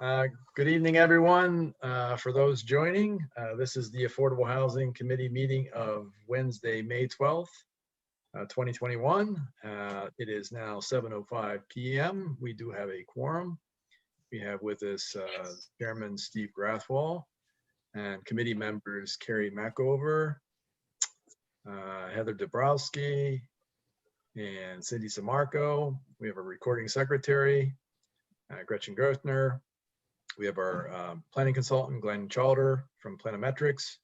Uh, Good evening, everyone. For those joining, this is the Affordable Housing Committee meeting of Wednesday, May 12th, 2021. It is now 7:05 p.m. We do have a quorum. We have with us Chairman Steve Grathwall and committee members Carrie Mackover, Heather Dabrowski, and Cindy Samarco. We have a recording secretary, Gretchen Gerthner. We have our planning consultant, Glenn Chalder from Planometrics.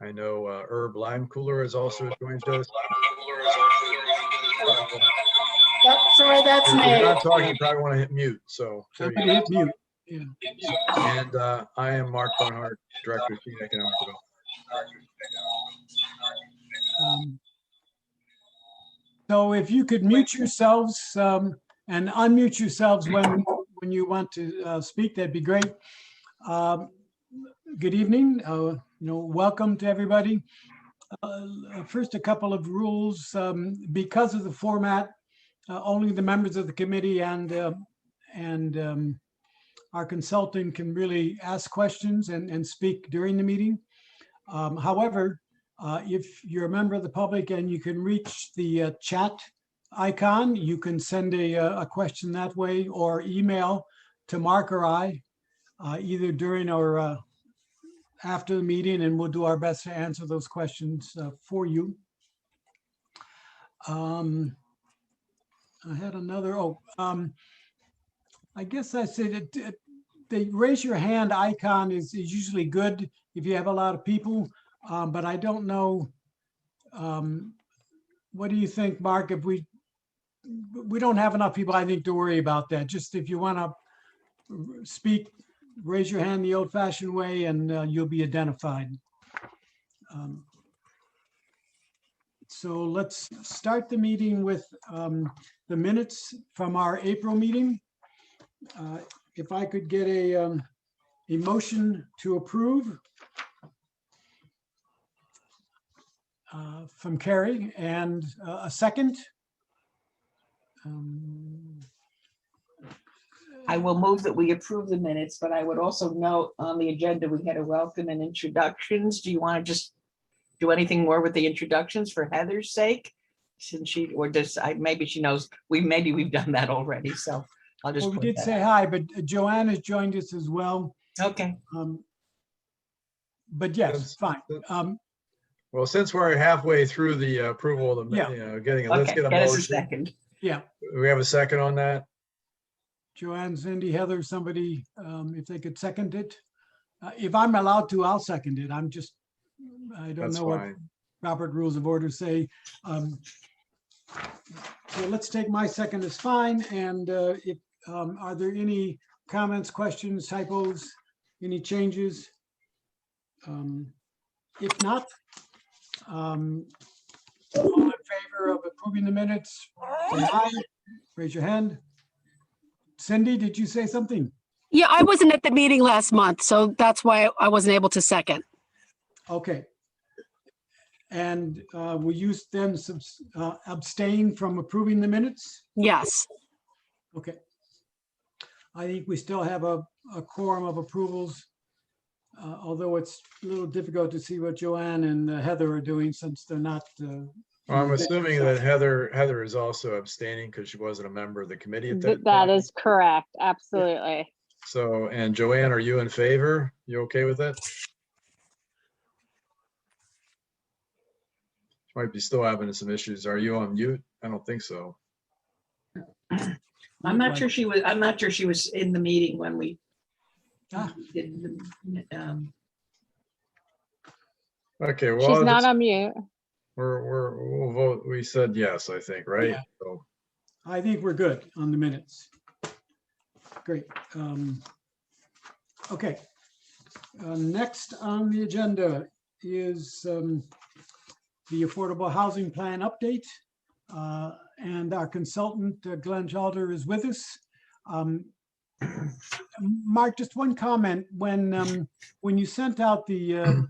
I know Herb Lime Cooler has also joined us. Sorry, that's If me. you're not talking, you probably want to hit mute. So there you go. Hit mute. Yeah. And I am Mark Barnhart, Director of Senior Economic Development. So if you could mute yourselves and unmute yourselves when you want to speak, that'd be great. Good evening. Welcome to everybody. First, a couple of rules. Because of the format, only the members of the committee and our consultant can really ask questions and speak during the meeting. However, if you're a member of the public and you can reach the chat icon, you can send a question that way or email to Mark or I, either during or after the meeting, and we'll do our best to answer those questions for you. I had another, I guess I said the raise your hand icon is usually good if you have a lot of people, but I don't know. What do you think, Mark? If we don't have enough people, I think, to worry about that. Just if you want to speak, raise your hand the old-fashioned way, and you'll be identified. So let's start the meeting with the minutes from our April meeting. If I could get a motion to approve from Carrie and a second. I will move that we approve the minutes, but I would also note on the agenda, we had a welcome and introductions. Do you want to just do anything more with the introductions for Heather's sake? Since she, or does, maybe she knows, maybe we've done that already, so I'll just. Well, we did say hi, but Joanne has joined us as well. Okay. But yes, fine. Well, since we're halfway through the approval of the, getting it, let's get a motion. A second. Yeah. We have a second on that. Joanne, Cindy, Heather, somebody, if they could second it. If I'm allowed to, I'll second it. I don't know what Robert Rules of Order say. So let's take my second as fine. And if are there any comments, questions, typos, any changes? If not, all in favor of approving the minutes, say aye. Raise your hand. Cindy, did you say something? Yeah, I wasn't at the meeting last month, so that's why I wasn't able to second. Okay. And will you then abstain from approving the minutes? Yes. Okay. I think we still have a quorum of approvals, although it's a little difficult to see what Joanne and Heather are doing since they're not. Well, I'm assuming that Heather is also abstaining because she wasn't a member of the committee at that time. That is correct. Absolutely. Yeah. So, and Joanne, are you in favor? You okay with it? She might be still having some issues. Are you on mute? I don't think so. I'm not sure she was. I'm not sure she was in the meeting when we did the. Okay. Well, she's not on mute. We'll vote. We said yes, I think, right? Yeah. So, I think we're good on the minutes. Great. Okay. Next on the agenda is the Affordable Housing Plan update. And our consultant, Glenn Chalder, is with us. Mark, just one comment. When you sent out the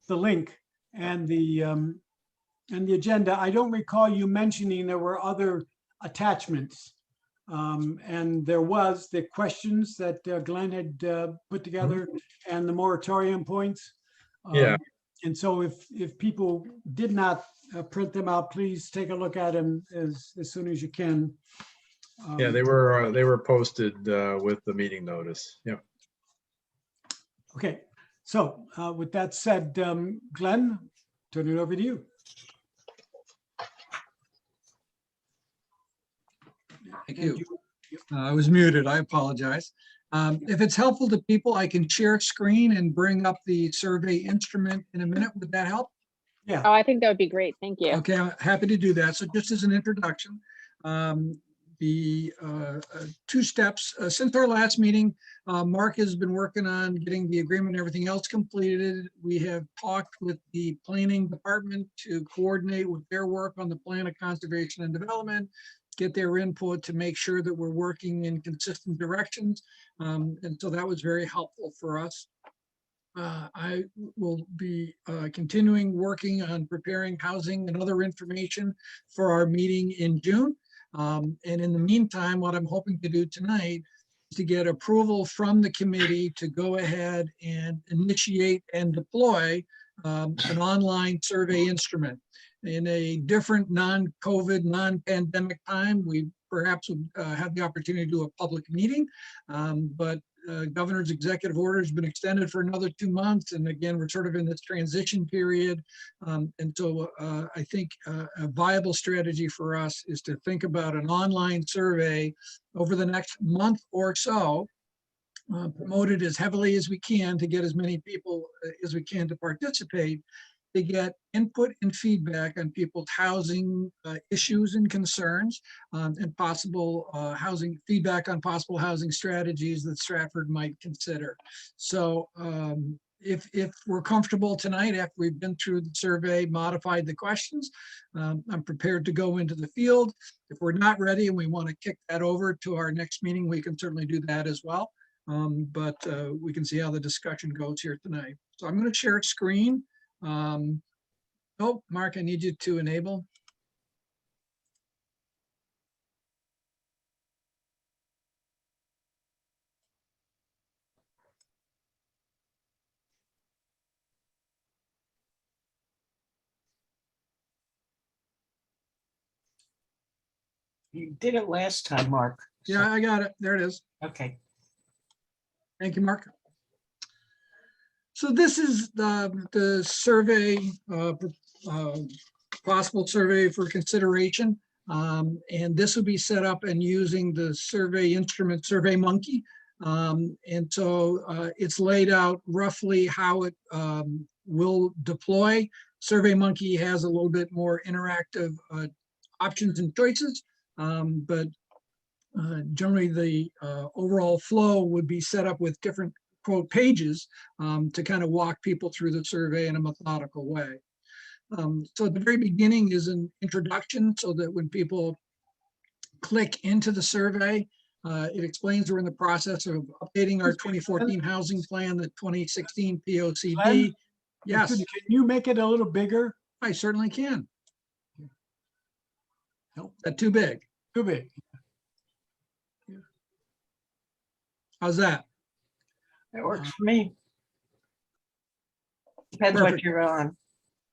link and the agenda, I don't recall you mentioning there were other attachments. And there was the questions that Glenn had put together and the moratorium points. Yeah. And so if people did not print them out, please take a look at them as soon as you can. Yeah, they were posted with the meeting notice. Yeah. Okay, so with that said, Glenn, turn it over to you. Thank And you. I was muted. I apologize. If it's helpful to people, I can share screen and bring up the survey instrument in a minute. Would that help? Yeah, Oh, I think that would be great. Thank you. Okay, I'm happy to do that. So just as an introduction, the two steps, since our last meeting, Mark has been working on getting the agreement and everything else completed. We have talked with the planning department to coordinate with their work on the plan of conservation and development, get their input to make sure that we're working in consistent directions. And so that was very helpful for us. I will be continuing working on preparing housing and other information for our meeting in June. And in the meantime, what I'm hoping to do tonight is to get approval from the committee to go ahead and initiate and deploy an online survey instrument. In a different non-COVID, non-pandemic time, we perhaps would have the opportunity to do a public meeting, but governor's executive order has been extended for another 2 months. And again, we're sort of in this transition period. And so I think a viable strategy for us is to think about an online survey over the next month or so, promote it as heavily as we can to get as many people as we can to participate, to get input and feedback on people's housing issues and concerns, and possible housing feedback on possible housing strategies that Stratford might consider. So if we're comfortable tonight, after we've been through the survey, modified the questions, I'm prepared to go into the field. If we're not ready and we want to kick that over to our next meeting, we can certainly do that as well. But we can see how the discussion goes here tonight. So I'm going to share a screen. Oh, Mark, I need you to enable. You did it last time, Mark. So- Yeah, I got it. There it is. Okay. Thank you, Mark. So this is the survey, possible survey for consideration. And this will be set up and using the survey instrument, SurveyMonkey. And so it's laid out roughly how it will deploy. SurveyMonkey has a little bit more interactive options and choices, but generally the overall flow would be set up with different quote pages to kind of walk people through the survey in a methodical way. So at the very beginning is an introduction so that when people click into the survey, it explains we're in the process of updating our 2014 housing plan, the 2016 POCD. Glenn? Yes, Can you make it a little bigger? I certainly can. Nope. Is that too big? Too big. How's that? That works for me. Depends what Perfect. you're on.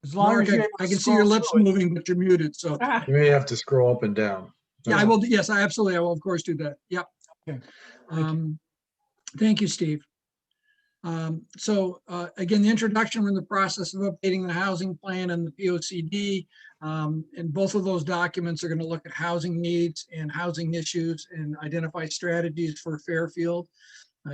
As long Mark, as you're able I to can see your scroll lips through it. moving, but you're muted, so. Ah, You may have to scroll up and down. Yeah, I will. Yes, I absolutely. I will, of course, do that. Yep. Okay. Thank you. Thank you, Steve. So again, the introduction, we're in the process of updating the housing plan and the POCD. And both of those documents are going to look at housing needs and housing issues and identify strategies for Fairfield.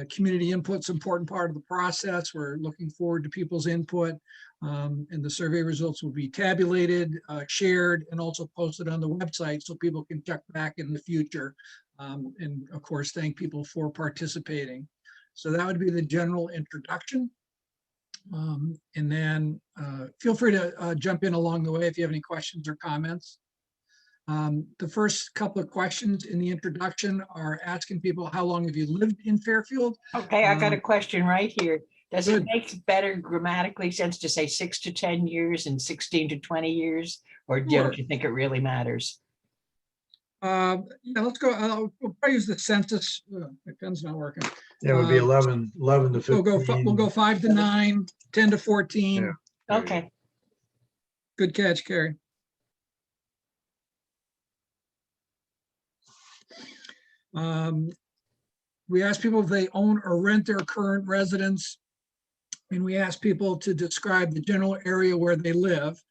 Community input's an important part of the process. We're looking forward to people's input. And the survey results will be tabulated, shared, and also posted on the website so people can check back in the future. And of course, thank people for participating. So that would be the general introduction. And then feel free to jump in along the way if you have any questions or comments. The first couple of questions in the introduction are asking people, how long have you lived in Fairfield? okay, I got a question right here. Does it Good. make better grammatically sense to say 6 to 10 years and 16 to 20 years? Or Sure. don't you think it really matters? Yeah, let's go. We'll probably use the census. My pen's not working. Yeah, it would be 11 to We'll go 15. 5 to 9, 10 to 14. Yeah. There you Okay, Good catch, Carrie. We ask people if they own or rent their current residence. And we ask people to describe the general area where they live.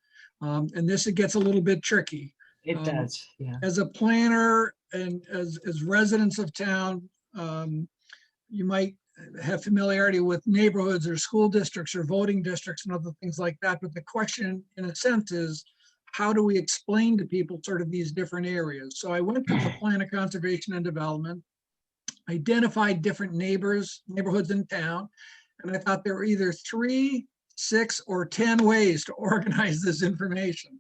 And this, it gets a little bit tricky. it does, yeah. As a planner and as residents of town, you might have familiarity with neighborhoods or school districts or voting districts and other things like that. But the question, in a sense, is how do we explain to people sort of these different areas? So I went to the Plan of Conservation and Development, identified different neighborhoods in town, and I thought there were either 3, 6, or 10 ways to organize this information.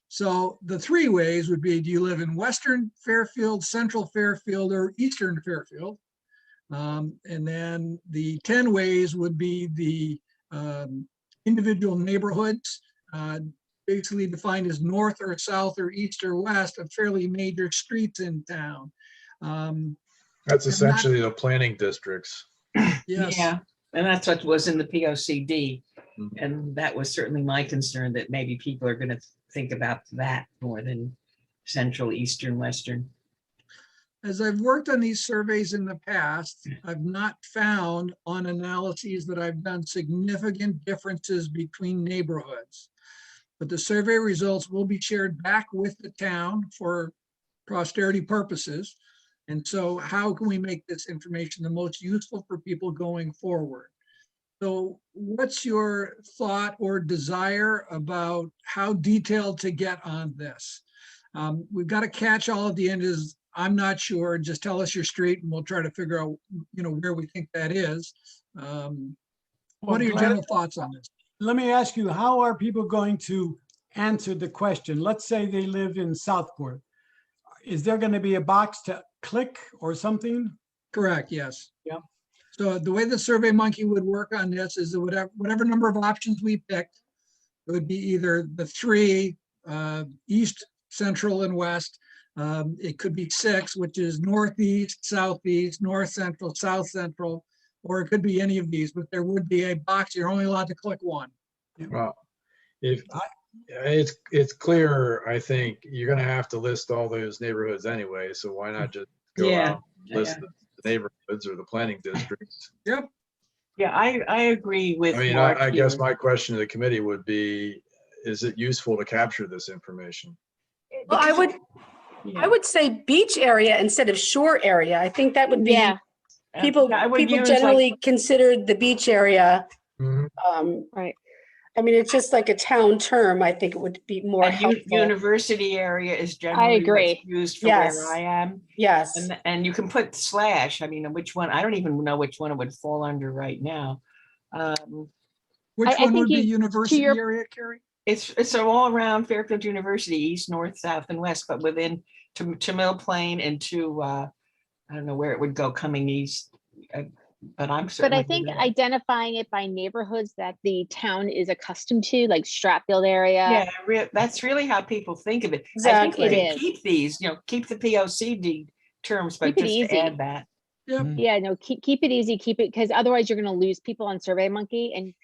So the 3 ways would be, do you live in Western Fairfield, Central Fairfield, or Eastern Fairfield? And then the 10 ways would be the individual neighborhoods, basically defined as north or south or east or west of fairly major streets in town. That's And essentially the planning districts. Yes. Yeah, and that's what was in the POCD. Mhm. And that was certainly my concern, that maybe people are gonna think about that more than central, eastern, western. As I've worked on these surveys in the past, I've not found on analyses that I've done significant differences between neighborhoods. But the survey results will be shared back with the town for posterity purposes. And so how can we make this information the most useful for people going forward? So what's your thought or desire about how detailed to get on this? We've got a catch all at the end is, I'm not sure, just tell us your street and we'll try to figure out, where we think that is. What are your Glenn, general thoughts on this? let me ask you, how are people going to answer the question? Let's say they live in Southport. Is there going to be a box to click or something? Correct, yes. Yeah. So the way the Survey Monkey would work on this is that whatever number of options we picked, it would be either the 3, east, central, and west. It could be 6, which is northeast, southeast, north central, south central, or it could be any of these, but there would be a box. You're only allowed to click 1. Well, if it's clear, I think you're gonna have to list all those neighborhoods anyway, so why not just go Yeah, out, and list the neighborhoods or the planning districts? Yep. Yeah, I agree with I mean, Mark I guess here. my question to the committee would be, is it useful to capture this information? Well, I Yeah. would say beach area instead of shore area. I think that would be, Yeah, people I would use like- generally considered the beach area. Mhm. right. I mean, it's just like a town term. I think it would be more And helpful. university area is generally what's agree. used for Yes. where I am. Yes. And you can put slash, I mean, which one, I don't even know which one it would fall under right now. Which I one think would be you- university your- area, Carrie? It's all around Fairfield University, east, north, south, and west, but within to Mill Plain and to, I don't know where it would go coming east. But I'm But certainly. I think with that. identifying it by neighborhoods that the town is accustomed to, like Stratfield area. Yeah, that's really how people think of it. I think Exactly. we It can is. keep these, keep the POCD terms, but Keep it just easy. add that. Yeah, no, keep it easy, keep it, because otherwise you're gonna lose people on Survey Monkey. And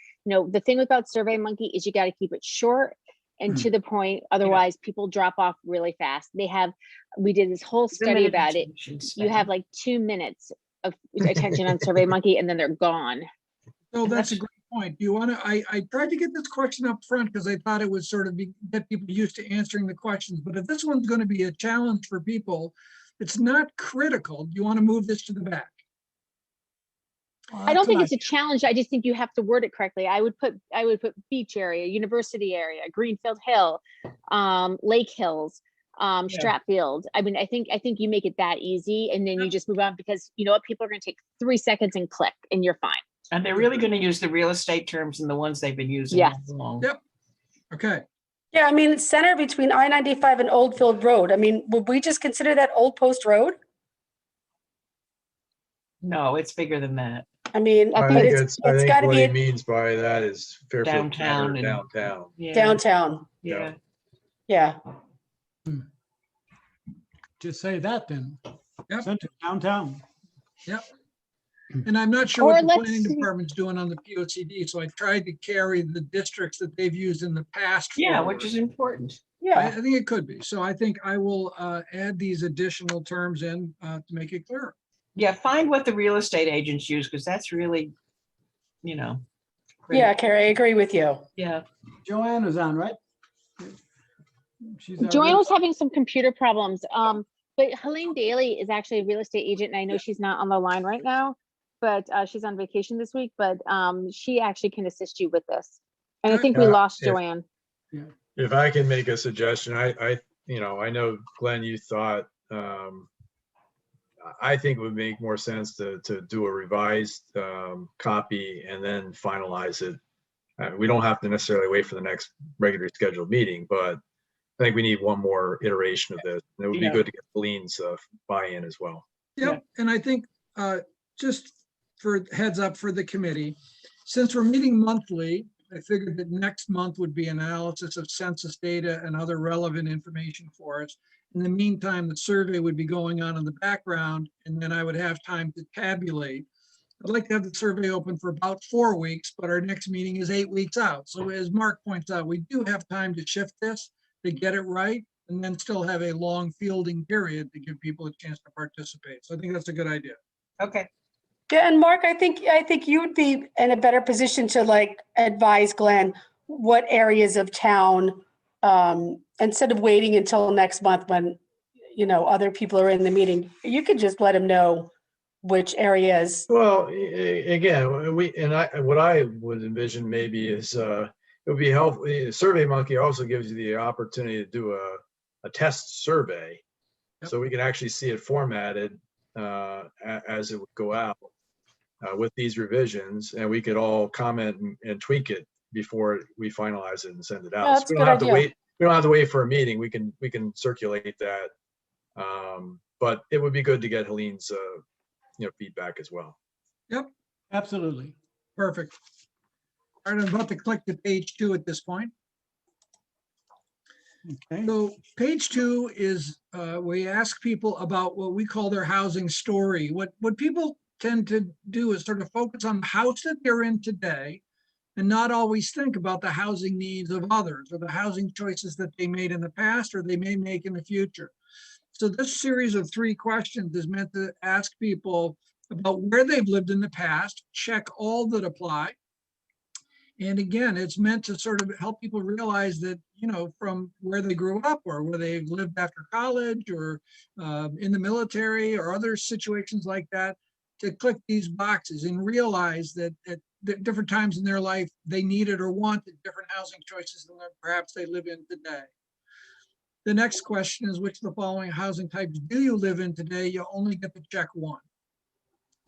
the thing about Survey Monkey is you gotta keep it short and to the point, otherwise people drop off really fast. We did this whole study Limited about it. attention You have span. like 2 minutes of attention on Survey Monkey and then they're gone. No, And that's a that's- great point. Do you want to, I tried to get this question up front because I thought it would sort of get people used to answering the questions. But if this one's going to be a challenge for people, it's not critical. Do you want to move this to the back? I don't think it's a challenge. I just think you have to word it correctly. I would put beach area, university area, Greenfield Hill, Lake Hills, Stratfield. I mean, I think you make it that easy and then you just move on because you know what? People are going to take 3 seconds and click and you're fine. And they're really going to use the real estate terms and the ones they've been using. Yes. all along. Yep. Okay. Yeah, I mean, it's center between I-95 and Oldfield Road. I mean, would we just consider that Old Post Road? No, it's bigger than that. I mean, I I but think it's I think gotta what be he a means by that is Fairfield Downtown Center, and- downtown. Yeah. downtown. Yeah. Yeah. just say that then. Yep. Center, downtown. And I'm not sure Or what the let's planning see. department's doing on the POCD, so I tried to carry the districts that they've used in the past. Yeah, forward. which is important. I Yeah, think it could be. So I think I will add these additional terms in to make it clearer. Yeah, find what the real estate agents use, because that's really, you know. yeah, Carrie, I agree with you. Yeah, Joanne is on, right? She's our Joanne real- was having some computer problems. But Helene Daly is actually a real estate agent, and I know she's not on the line right now, but she's on vacation this week, but she actually can assist you with this. And I think we Yeah, lost if- Joanne. If I can make a suggestion, I know, Glenn, you thought, I think it would make more sense to do a revised copy and then finalize it. We don't have to necessarily wait for the next regularly scheduled meeting, but I think we need one more iteration of this. And it would be Yeah. good to get Lean's buy-in as well. Yep, and I think just for heads up for the committee, since we're meeting monthly, I figured that next month would be analysis of census data and other relevant information for us. In the meantime, the survey would be going on in the background, and then I would have time to tabulate. I'd like to have the survey open for about 4 weeks, but our next meeting is 8 weeks out. So as Mark points out, we do have time to shift this, to get it right, and then still have a long fielding period to give people a chance to participate. So I think that's a good idea. okay. Yeah, and Mark, I think you would be in a better position to like advise Glenn what areas of town, instead of waiting until next month when, other people are in the meeting, you could just let him know which areas. Well, again, what I would envision maybe is it would be helpful. SurveyMonkey also gives you the opportunity to do a test survey, Yep. so we can actually see it formatted as it would go out with these revisions, and we could all comment and tweak it before we finalize it and send it out. Yeah, that's So a we don't good have to idea. wait. We don't have to wait for a meeting. We can circulate that. But it would be good to get Helene's feedback as well. Absolutely. Perfect. All right, I'm about to click to page 2 at this point. Okay. So page 2 is we ask people about what we call their housing story. What people tend to do is sort of focus on the house that they're in today and not always think about the housing needs of others or the housing choices that they made in the past or they may make in the future. So this series of 3 questions is meant to ask people about where they've lived in the past, check all that apply. And again, it's meant to sort of help people realize that, from where they grew up or where they lived after college or in the military or other situations like that, to click these boxes and realize that at different times in their life, they needed or wanted different housing choices than perhaps they live in today. The next question is, which of the following housing types do you live in today? You only get to check one.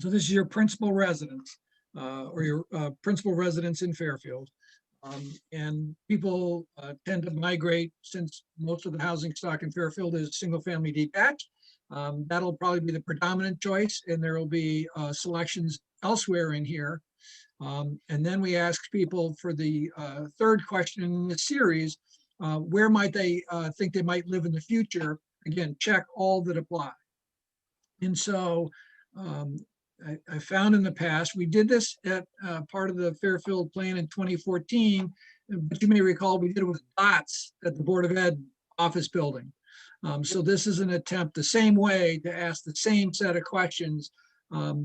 So this is your principal residence or your principal residence in Fairfield. And people tend to migrate since most of the housing stock in Fairfield is single family detached. That'll probably be the predominant choice, and there will be selections elsewhere in here. And then we ask people for the third question in the series, where might they think they might live in the future? Again, check all that apply. And so I found in the past, we did this at part of the Fairfield plan in 2014, but you may recall we did it with dots at the Board of Ed office building. So this is an attempt the same way to ask the same set of questions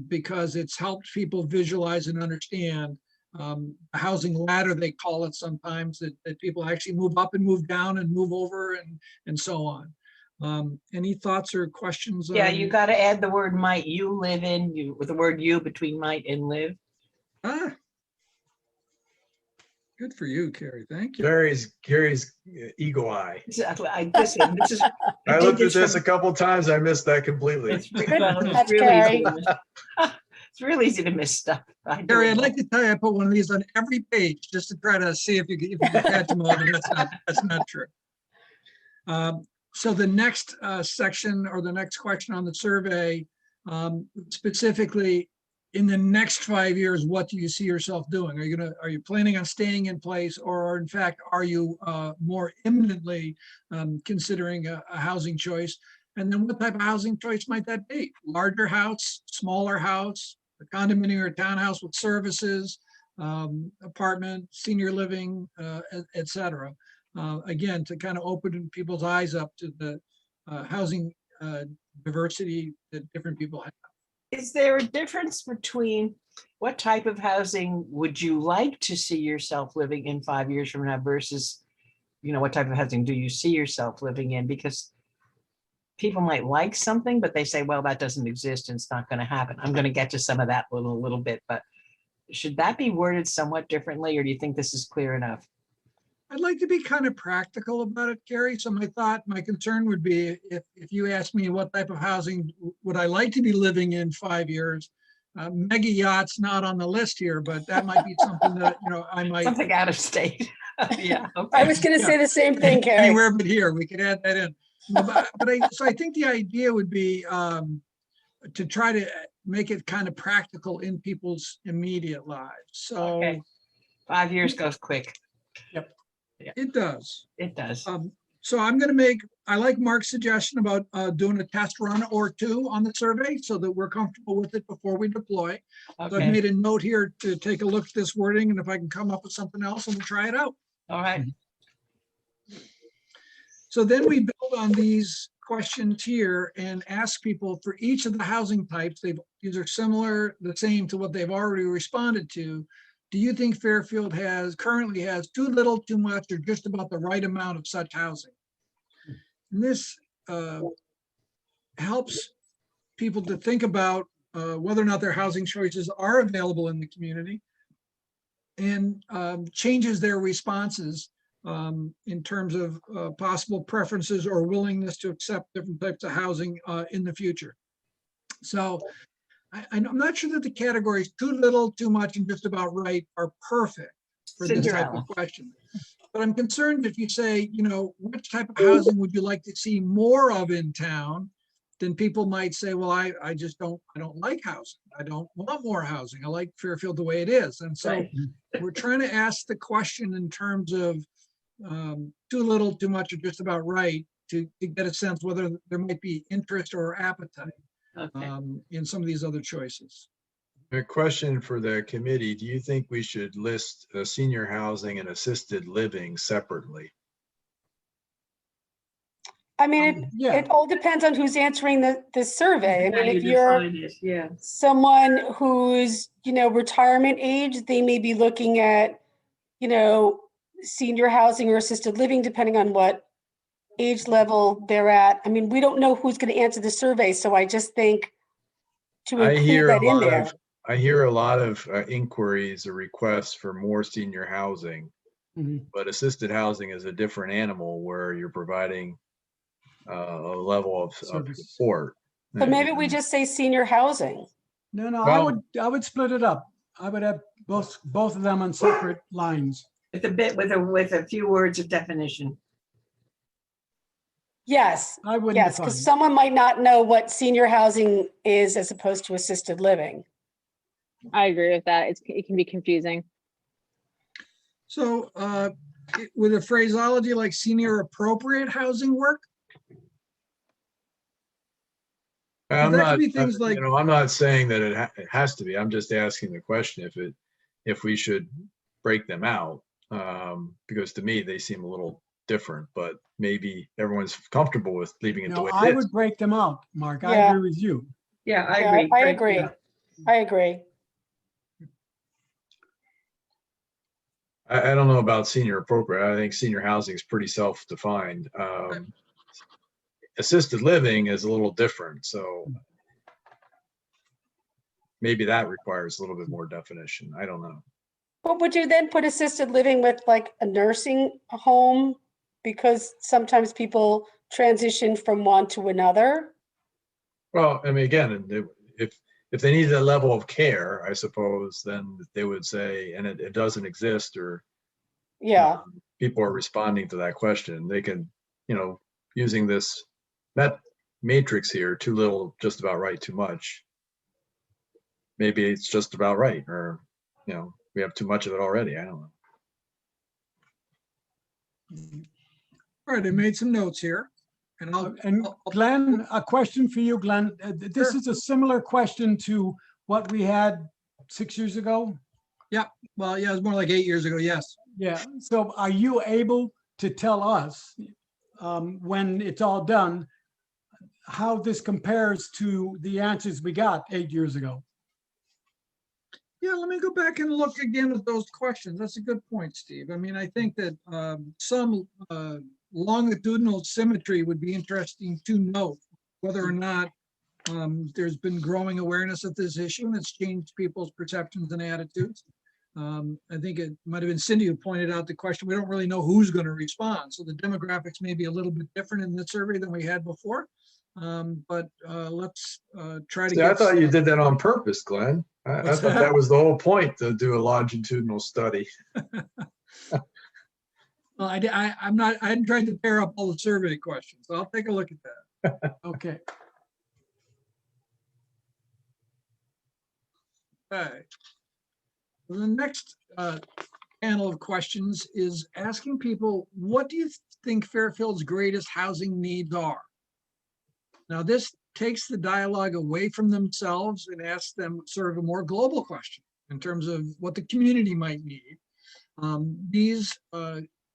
because it's helped people visualize and understand a housing ladder, they call it sometimes, that people actually move up and move down and move over and so on. Any thoughts or questions? Yeah, you got to add the word might you live in, with the word you between might and live. Good for you, Carrie. Thank you. Carrie's eagle eye. Listen, this is. I did looked at this from- a couple times. I missed that completely. It's That's really Carrie. easy to miss. It's real easy to miss stuff. I do Carrie, it I'd all. like to tell you, I put one of these on every page just to try to see if you can catch them all, but that's not true. So the next section or the next question on the survey, specifically in the next 5 years, what do you see yourself doing? Are you planning on staying in place, or in fact, are you more imminently considering a housing choice? And then what type of housing choice might that be? Larger house, smaller house, a condominium or townhouse with services, apartment, senior living, et cetera. Again, to kind of open people's eyes up to the housing diversity that different people have. Is there a difference between what type of housing would you like to see yourself living in 5 years from now versus, what type of housing do you see yourself living in? Because people might like something, but they say, well, that doesn't exist and it's not going to happen. I'm going to get to some of that a little bit, but should that be worded somewhat differently, or do you think this is clear enough? I'd like to be kind of practical about it, Carrie. So my concern would be if you ask me what type of housing would I like to be living in 5 years, mega yachts not on the list here, but that might be something that, I might. Something out of state. Yeah. Okay. I was going to say the same thing, Carrie. Anywhere but here, we could add that in. No, so I think the idea would be to try to make it kind of practical in people's immediate lives. So Okay. 5 years goes quick. it does. It does. So I like Mark's suggestion about doing a test run or two on the survey so that we're comfortable with it before we deploy. So I've Okay. made a note here to take a look at this wording, and if I can come up with something else, I'm gonna try it out. All right. So then we build on these questions here and ask people for each of the housing types, these are similar, the same to what they've already responded to. Do you think Fairfield currently has too little, too much, or just about the right amount of such housing? And this helps people to think about whether or not their housing choices are available in the community, and changes their responses in terms of possible preferences or willingness to accept different types of housing in the future. So I'm not sure that the categories too little, too much, and just about right are perfect for this type of question. But I'm concerned if you say, which type of housing would you like to see more of in town? Then people might say, well, I don't like housing. I don't want more housing. I like Fairfield the way it is. And so Right. we're trying to ask the question in terms of too little, too much, or just about right to get a sense whether there might be interest or appetite Okay. in some of these other choices. A question for the committee. Do you think we should list senior housing and assisted living separately? I mean, Yeah. it all depends on who's answering the survey. I How mean, you if you're define it, yeah. someone who's, retirement age, they may be looking at, senior housing or assisted living, depending on what age level they're at. I mean, we don't know who's going to answer the survey, so I just think to I include hear that in there. I hear a lot of inquiries or requests for more senior housing, Mhm. but assisted housing is a different animal where you're providing a level of Service. support. So maybe we just say senior housing. No, Well- I would split it up. I would have both of them on separate lines. With a few words of definition. Yes, I wouldn't yes, define. because someone might not know what senior housing is as opposed to assisted living. I agree with that. It can be confusing. So with a phraseology like senior appropriate housing work? I'm That could not, be things like- I'm not saying that it has to be. I'm just asking the question if we should break them out. Because to me, they seem a little different, but maybe everyone's comfortable with leaving it the No, way I it is. would break them out, Mark. I Yeah. agree with you. Yeah, I Yeah, agree. I Great, agree. yeah. I agree. I don't know about senior appropriate. I think senior housing is pretty self-defined. Assisted living is a little different, so maybe that requires a little bit more definition. I don't know. But would you then put assisted living with like a nursing home? Because sometimes people transition from one to another. Well, I mean, again, if they need a level of care, I suppose, then they would say, and it doesn't exist, or Yeah, people are responding to that question. They can, using this matrix here, too little, just about right, too much. Maybe it's just about right, or, we have too much of it already. I don't know. All right, I made some notes here. And And Glenn, a question for you, Glenn. This Sure. is a similar question to what we had 6 years ago. well, yeah, it was more like 8 years ago. Yes. Yeah, so are you able to tell us, when it's all done, how this compares to the answers we got 8 years ago? Yeah, let me go back and look again at those questions. That's a good point, Steve. I mean, I think that some longitudinal symmetry would be interesting to note, whether or not there's been growing awareness of this issue and it's changed people's perceptions and attitudes. I think it might have been Cindy who pointed out the question, we don't really know who's going to respond. So the demographics may be a little bit different in the survey than we had before. But let's try to See, I get. thought you did that on purpose, Glenn. I What's thought that? that was the whole point, to do a longitudinal study. Well, I hadn't tried to pair up all the survey questions, so I'll take a look at that. Okay, Okay. The next panel of questions is asking people, what do you think Fairfield's greatest housing needs are? Now, this takes the dialogue away from themselves and asks them sort of a more global question in terms of what the community might need. These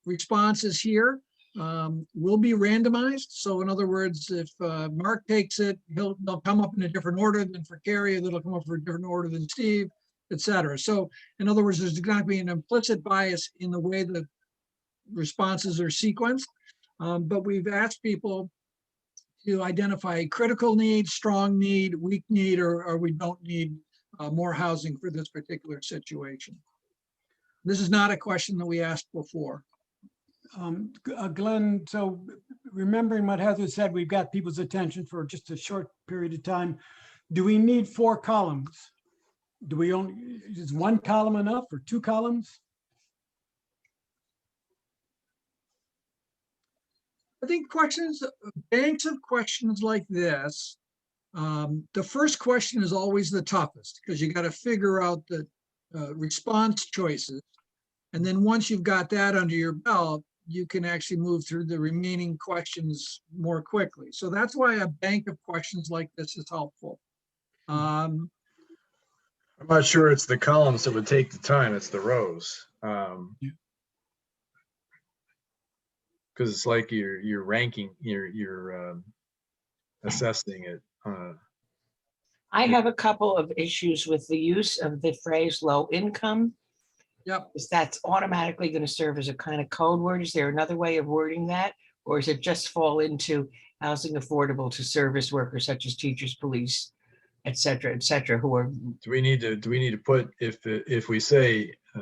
responses here will be randomized. So in other words, if Mark takes it, they'll come up in a different order than for Carrie, that'll come up for a different order than Steve, et cetera. So in other words, there's going to be an implicit bias in the way the responses are sequenced. But we've asked people to identify critical need, strong need, weak need, or we don't need more housing for this particular situation. This is not a question that we asked before. Glenn, so remembering what Heather said, we've got people's attention for just a short period of time. Do we need 4 columns? Do we only, is 1 column enough or 2 columns? I think questions, banks of questions like this, the first question is always the toughest because you got to figure out the response choices. And then once you've got that under your belt, you can actually move through the remaining questions more quickly. So that's why a bank of questions like this is helpful. I'm not sure it's the columns that would take the time, it's the rows. Because it's like you're ranking, you're assessing it. I have a couple of issues with the use of the phrase low income. Yep. Is that's automatically going to serve as a kind of code word? Is there another way of wording that? Or is it just fall into housing affordable to service workers such as teachers, police, et cetera, who are, Do we need to put, if we say, do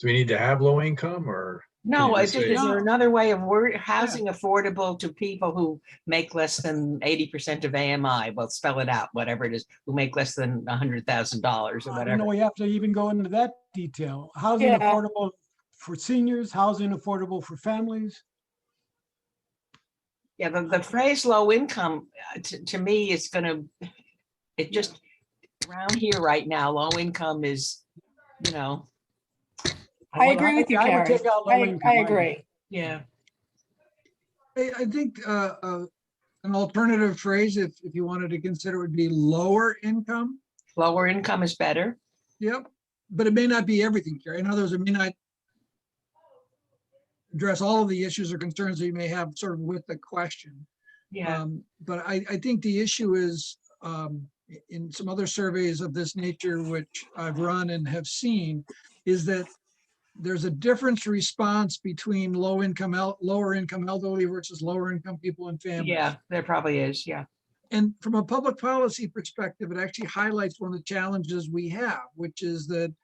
we need to have low income, or? no, you I just just, say- is there another way of word, housing affordable to people who make less than 80% of AMI? Well, spell it out, whatever it is, who make less than $100,000 or I don't know, whatever. we have to even go into that detail. Housing Yeah. affordable for seniors, housing affordable for families. Yeah, the phrase low income, to me, is gonna, it just, around here right now, low income is, you know. I would- agree with you, I would Karen. take out low income. I agree. Yeah, I think an alternative phrase, if you wanted to consider, would be lower income. lower income is better. Yep, but it may not be everything, Carrie. In other words, it may not address all of the issues or concerns that you may have sort of with the question. Yeah, But I think the issue is, in some other surveys of this nature, which I've run and have seen, is that there's a difference response between lower income elderly versus lower income people and families. yeah, there probably is, yeah. And from a public policy perspective, it actually highlights one of the challenges we have, which is that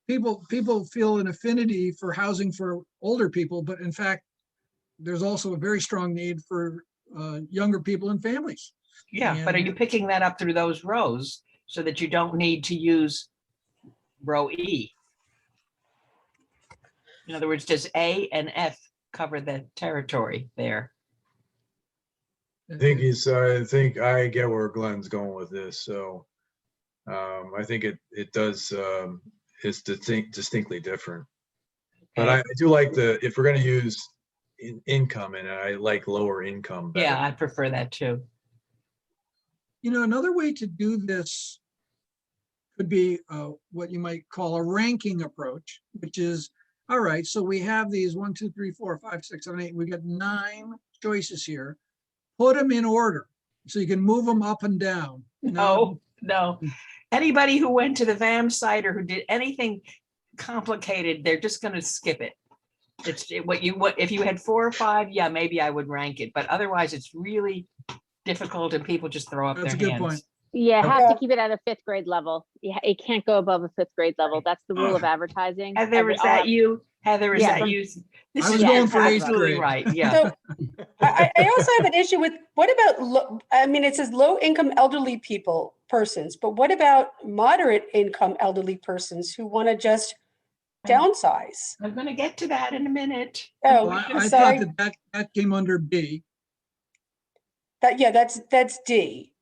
people feel an affinity for housing for older people, but in fact, there's also a very strong need for younger people and families. Yeah, but are And- you picking that up through those rows so that you don't need to use row E? In other words, does A and F cover the territory there? I think I get where Glenn's going with this, so I think it does, it's distinctly different. But I do like if we're gonna use income, and I like lower income better. Yeah, I prefer that too. You know, another way to do this could be what you might call a ranking approach, which is, all right, so we have these 1, 2, 3, 4, 5, 6, 7, 8. We got 9 choices here. Put them in order so you can move them up and down. No, no. Anybody who went to the VAM site or who did anything complicated, they're just going to skip it. It's if you had 4 or 5, yeah, maybe I would rank it, but otherwise it's really difficult and people just throw up That's their a good point. hands. Yeah, have Okay. to keep it at a 5th grade level. Yeah, it can't go above a 5th grade level. That's the rule of advertising. Heather, is that you? Heather, is Yeah, that from- you? This I is was going for 8th absolutely grade. right. Yeah. So I also have an issue with, what about, I mean, it says low income elderly persons, but what about moderate income elderly persons who want to just downsize? I'm going to get to that in a minute. Oh, Well, I'm I sorry. thought that came under B. Yeah, that's D.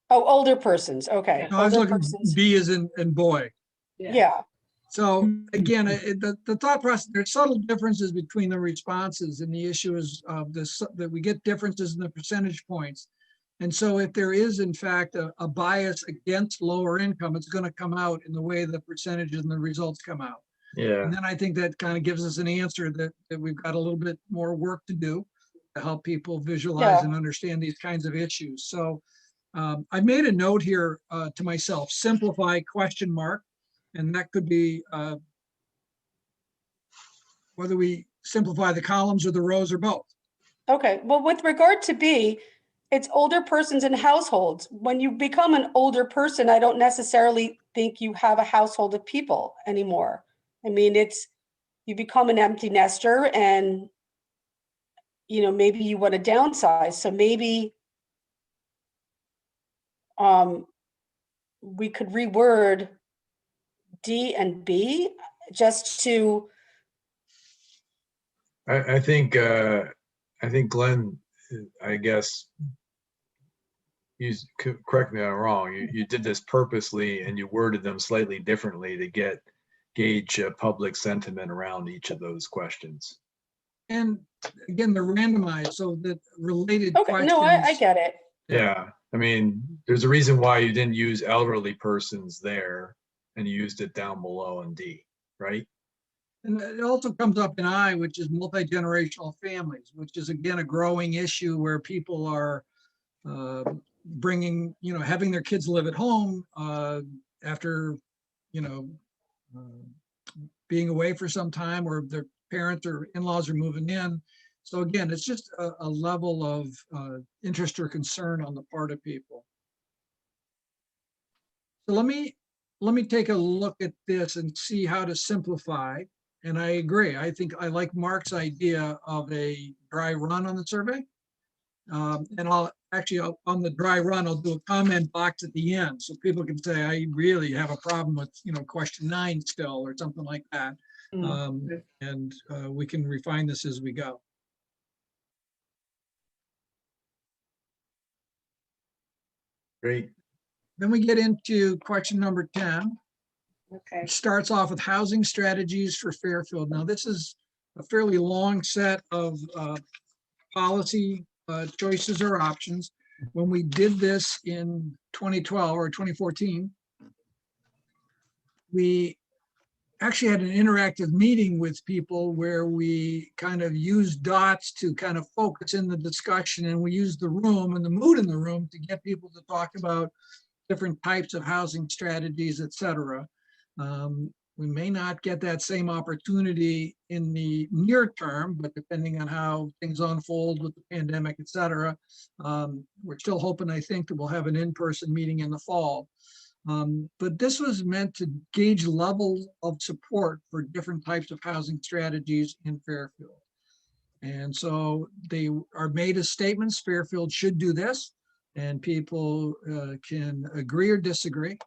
Oh, older persons. Okay. No, I was Older looking, persons. B as in boy. Yeah. So again, the thought process, there's subtle differences between the responses, and the issue is that we get differences in the percentage points. And so if there is in fact a bias against lower income, it's going to come out in the way the percentages and the results come out. Yeah. And then I think that kind of gives us an answer that we've got a little bit more work to do to help people visualize and understand these kinds of issues. So I made a note here to myself, simplify ? And that could be whether we simplify the columns or the rows or both. Okay. Well, with regard to B, it's older persons and households. When you become an older person, I don't necessarily think you have a household of people anymore. I mean, you become an empty nester, and, maybe you want to downsize. So maybe we could reword D and B just to, I think Glenn, I guess, correct me if I'm wrong, you did this purposely and you worded them slightly differently to gauge public sentiment around each of those questions. And again, they're randomized so that related okay, questions. no, I get it. Yeah, I mean, there's a reason why you didn't use elderly persons there and you used it down below in D, right? And it also comes up in I, which is multi-generational families, which is again a growing issue where people are bringing, having their kids live at home after, being away for some time, or their parents or in-laws are moving in. So again, it's just a level of interest or concern on the part of people. So let me take a look at this and see how to simplify. And I agree. I think I like Mark's idea of a dry run on the survey. And on the dry run, I'll do a comment box at the end so people can say, I really have a problem with, question 9 still, or something like that. And we can refine this as we go. Great. Then we get into question number 10. Okay. It starts off with housing strategies for Fairfield. Now, this is a fairly long set of policy choices or options. When we did this in 2012 or 2014, we actually had an interactive meeting with people where we kind of used dots to kind of focus in the discussion, and we used the room and the mood in the room to get people to talk about different types of housing strategies, et cetera. We may not get that same opportunity in the near term, but depending on how things unfold with the pandemic, et cetera, we're still hoping, I think, that we'll have an in-person meeting in the fall. But this was meant to gauge levels of support for different types of housing strategies in Fairfield. And so they are made as statements. Fairfield should do this, and people can agree or disagree.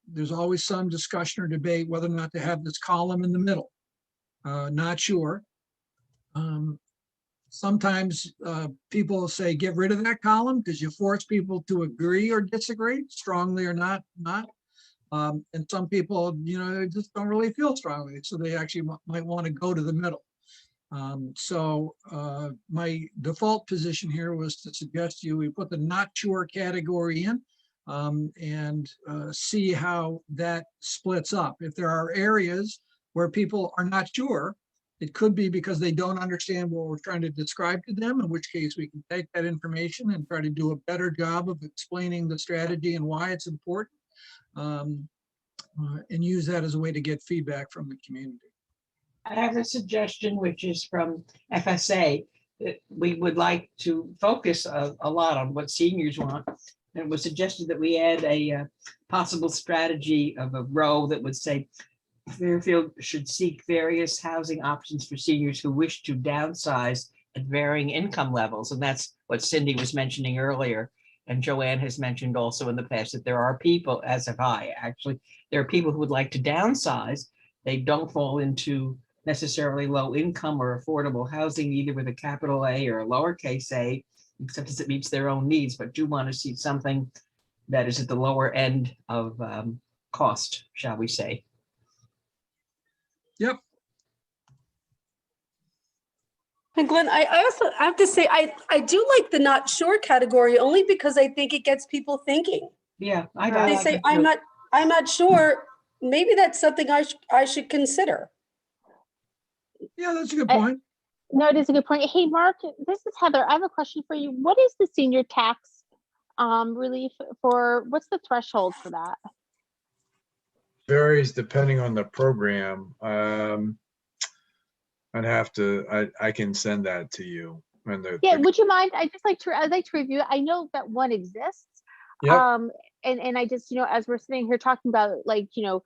There's always some discussion or debate whether or not to have this column in the middle. Not sure. Sometimes people say get rid of that column because you force people to agree or disagree, strongly or not. And some people, just don't really feel strongly, so they actually might want to go to the middle. So my default position here was to suggest to you, we put the not sure category in and see how that splits up. If there are areas where people are not sure, it could be because they don't understand what we're trying to describe to them, in which case we can take that information and try to do a better job of explaining the strategy and why it's important, and use that as a way to get feedback from the community. I have a suggestion, which is from FSA, that we would like to focus a lot on what seniors want. And it was suggested that we add a possible strategy of a row that would say, Fairfield should seek various housing options for seniors who wish to downsize at varying income levels. And that's what Cindy was mentioning earlier. And Joanne has mentioned also in the past that there are people, as have I actually, there are people who would like to downsize. They don't fall into necessarily low income or affordable housing, either with a capital A or a lowercase a, except as it meets their own needs, but do want to see something that is at the lower end of cost, shall we say. Yep. And Glenn, I also have to say, I do like the not sure category only because I think it gets people thinking. Yeah, They say, I'm not sure, maybe that's something I should consider. Yeah, that's a good point. No, it is a good point. Hey, Mark, this is Heather. I have a question for you. What is the senior tax relief for? What's the threshold for that? Varies depending on the program. I'd have to, I can send that to you. Yeah, would you mind? I'd like to review it. I know that one exists. Yep. And I just, as we're sitting here talking about, like, people,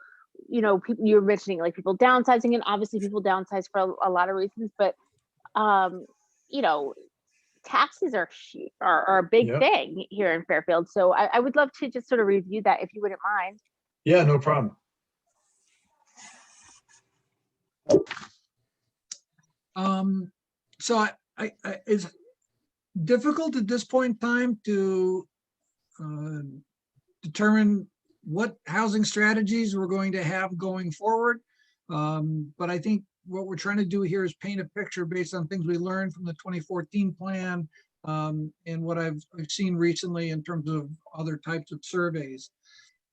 you're mentioning like people downsizing, and obviously people downsize for a lot of reasons, but taxes are a big Yep. thing here in Fairfield. So I would love to just sort of review that if you wouldn't mind. Yeah, no problem. So it's difficult at this point in time to determine what housing strategies we're going to have going forward. But I think what we're trying to do here is paint a picture based on things we learned from the 2014 plan and what I've seen recently in terms of other types of surveys.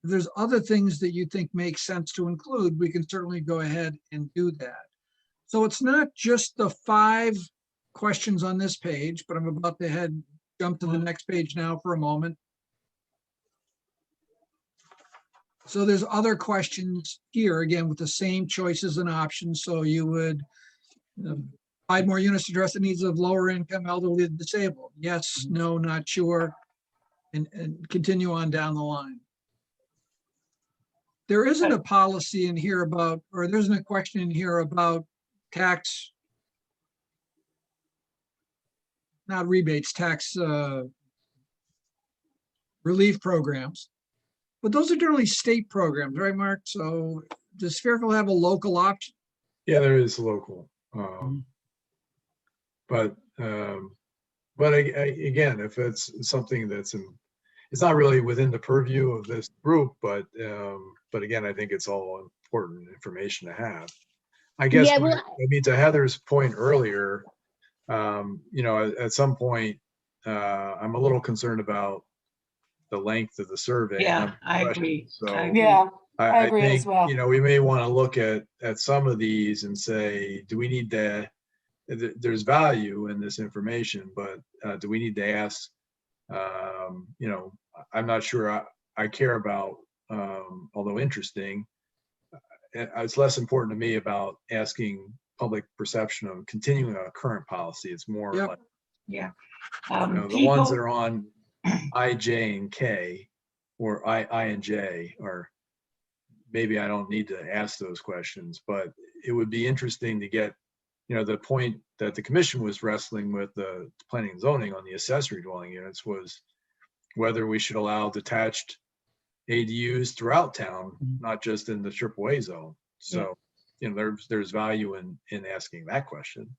If there's other things that you think make sense to include, we can certainly go ahead and do that. So it's not just the 5 questions on this page, but I'm about to jump to the next page now for a moment. So there's other questions here, again, with the same choices and options. So you would provide more units to address the needs of lower income, elderly, and disabled. Yes, no, not sure, and continue on down the line. There isn't a policy in here about, or there isn't a question in here about tax, not rebates, tax relief programs. But those are generally state programs, right, Mark? So does Fairfield have a local option? Yeah, there is local. But again, if it's something that's it's not really within the purview of this group, but again, I think it's all important information to have. I guess, Yeah, well, I mean, to Heather's point earlier, at some point, I'm a little concerned about the length of the survey. Yeah, I agree. So Yeah, I agree think, as well. we may want to look at some of these and say, do we need to, there's value in this information, but do we need to ask, I'm not sure I care about, although interesting, it's less important to me about asking public perception of continuing a current policy. It's more like, Yeah. the ones that are on I, J, and K, or I and J, or maybe I don't need to ask those questions, but it would be interesting to get, the point that the commission was wrestling with the planning and zoning on the accessory dwelling units was whether we should allow detached ADUs throughout town, not just in the AAA zone. So, there's value in asking that question.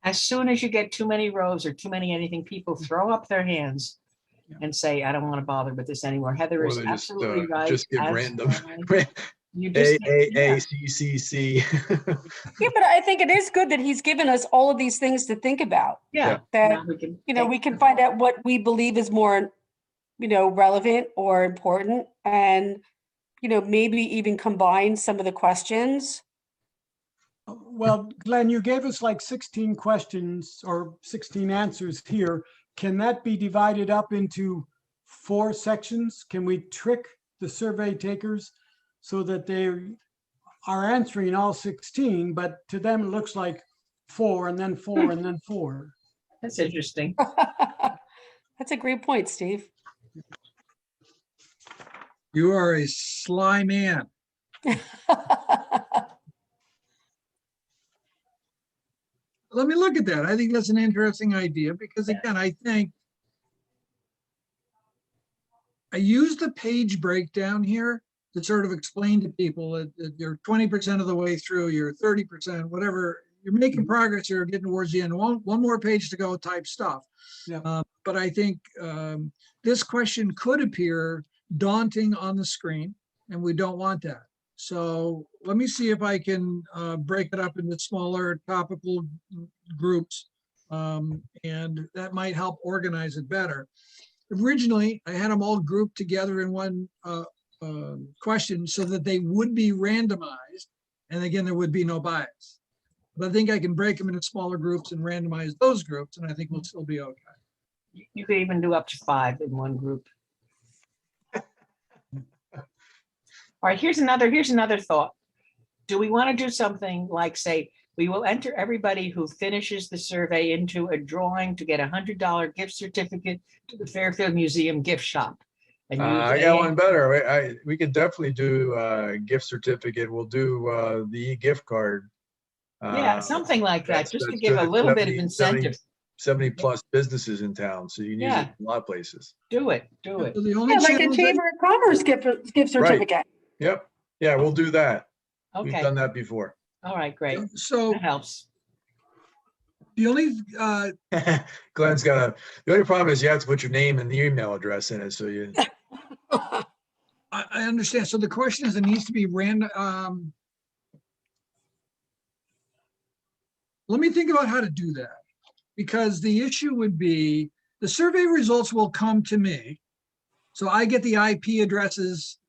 As soon as you get too many rows or too many anything, people throw up their hands and say, I don't want to bother with this anymore. Heather Or is they just absolutely right. just give As random am You just, yeah, AAACCC. Yeah, but I think it is good that he's given us all of these things to think about. yeah. That, Now we can take- we can find out what we believe is more, relevant or important, and, maybe even combine some of the questions. Well, Glenn, you gave us like 16 questions or 16 answers here. Can that be divided up into 4 sections? Can we trick the survey takers so that they are answering all 16, but to them it looks like 4 and then 4 and then 4? That's interesting. That's a great point, Steve. You are a sly man. Let me look at that. I think that's an interesting idea because again, I think I use the page breakdown here to sort of explain to people that you're 20% of the way through, you're 30%, whatever, you're making progress, you're getting towards the end. One more page to go type stuff. Yeah. But I think this question could appear daunting on the screen, and we don't want that. So let me see if I can break it up into smaller topical groups, and that might help organize it better. Originally, I had them all grouped together in one question so that they would be randomized. And again, there would be no bias. But I think I can break them into smaller groups and randomize those groups, and I think we'll still be okay. You could even do up to 5 in one group. All right, here's another thought. Do we want to do something like, say, we will enter everybody who finishes the survey into a drawing to get a $100 gift certificate to the Fairfield Museum gift shop? And use I got one better. We could definitely do a gift certificate. We'll do the e-gift card. Yeah, something like that, That's just to good. give a little bit of 70 incentive. 70 plus businesses in town, so you can use it Yeah. in a lot of places. Do it, do it. So the only Yeah, like a challenge Chamber of Commerce gift certificate. Yep. Yeah, we'll do that. We've Okay, done that before. all right, great. So That helps. the only Glenn's the only problem is you have to put your name and the email address in it, so you. I understand. So the question is, it needs to be random. Let me think about how to do that, because the issue would be the survey results will come to me. So I get the IP addresses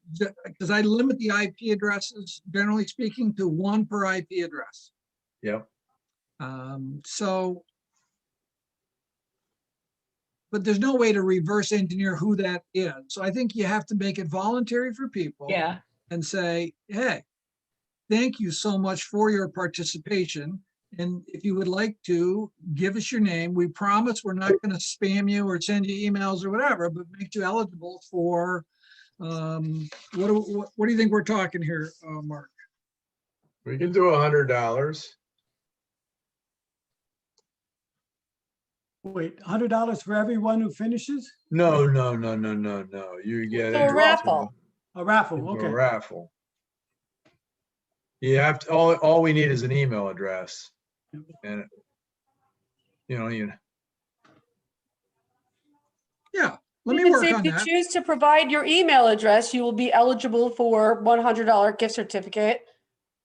because I limit the IP addresses, generally speaking, to 1 per IP address. Yep. But there's no way to reverse engineer who that is. So I think you have to make it voluntary for people. Yeah, And say, hey, thank you so much for your participation. And if you would like to give us your name, we promise we're not going to spam you or send you emails or whatever, but make you eligible for, what do you think we're talking here, Mark? We can do $100. Wait, $100 for everyone who finishes? No. You get So a raffle. A raffle, into a okay. raffle. You have to, all we need is an email address. And Yeah, let You me can work say on if you that. choose to provide your email address, you will be eligible for $100 gift certificate.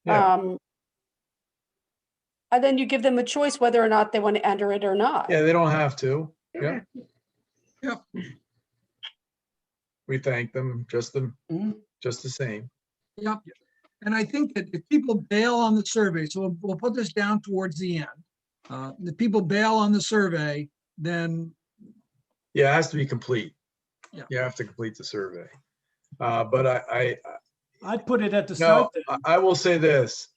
Yeah. And then you give them a choice whether or not they want to enter it or not. Yeah, they don't have to. Yep. Yep. We thank them just the Mhm. same. Yep. And I think that if people bail on the survey, so we'll put this down towards the end. If people bail on the survey, then Yeah, it has to be complete. Yeah. You have to complete the survey. But I'd put it at the no, start. I will say this,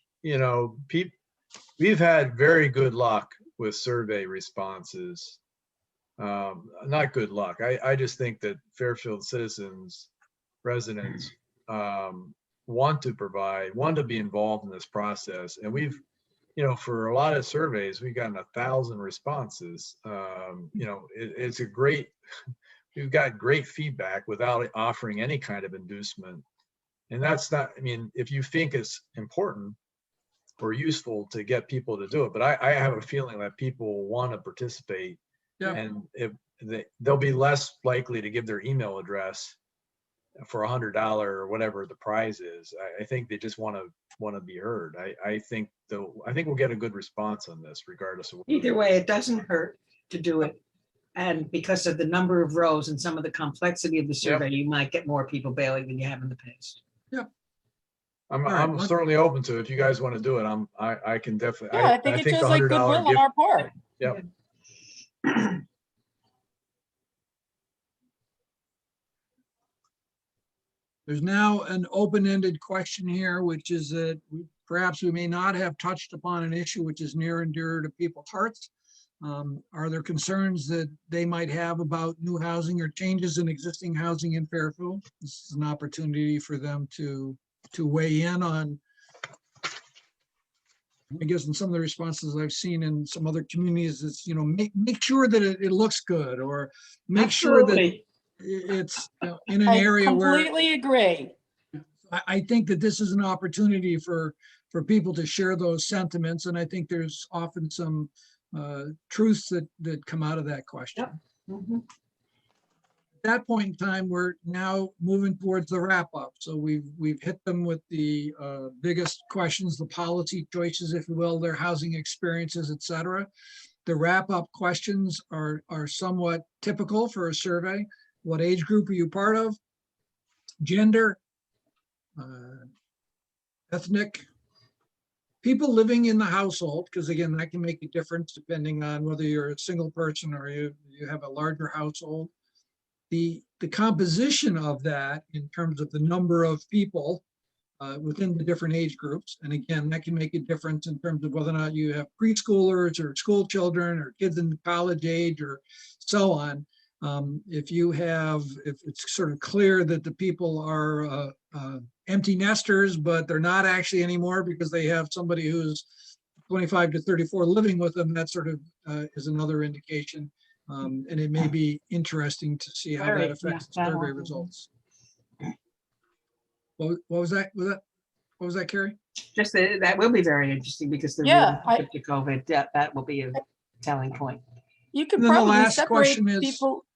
we've had very good luck with survey responses. Not good luck. I just think that Fairfield citizens, residents, want to be involved in this process. And we've, for a lot of surveys, we've gotten 1,000 responses. It's we've got great feedback without offering any kind of inducement. And that's not, if you think it's important or useful to get people to do it, but I have a feeling that people want to participate. Yeah. And they'll be less likely to give their email address for $100 or whatever the prize is. I think they just want to be heard. I think we'll get a good response on this regardless of. Either way, it doesn't hurt to do it. And because of the number of rows and some of the complexity of the survey, you might get more people bailing than you have in the past. I'm certainly open to it. If you guys want to do it, I can definitely. Yeah, I think it the shows like $100 goodwill on gift- our part. Yep. There's now an open-ended question here, which is that perhaps we may not have touched upon an issue which is near and dear to people's hearts. Are there concerns that they might have about new housing or changes in existing housing in Fairfield? This is an opportunity for them to weigh in on, I guess, in some of the responses I've seen in some other communities, it's, make sure that it looks good, or make sure that Absolutely. it's in an I area where completely agree. I think that this is an opportunity for people to share those sentiments. And I think there's often some truths that come out of that question. Yep. Mhm. At that point in time, we're now moving towards the wrap up. So we've hit them with the biggest questions, the policy choices, if you will, their housing experiences, et cetera. The wrap up questions are somewhat typical for a survey. What age group are you part of? Gender, ethnic, people living in the household, because again, that can make a difference depending on whether you're a single person or you have a larger household. The composition of that in terms of the number of people within the different age groups. And again, that can make a difference in terms of whether or not you have preschoolers or school children or kids in college age or so on. If it's sort of clear that the people are empty nesters, but they're not actually anymore because they have somebody who's 25 to 34 living with them, that sort of is another indication. And it may be interesting to see how that affects the survey results. What was that? What was that, Carrie? Just that will be very interesting because the Yeah, to COVID, that will be a telling point. You could And then the probably last separate question is- people.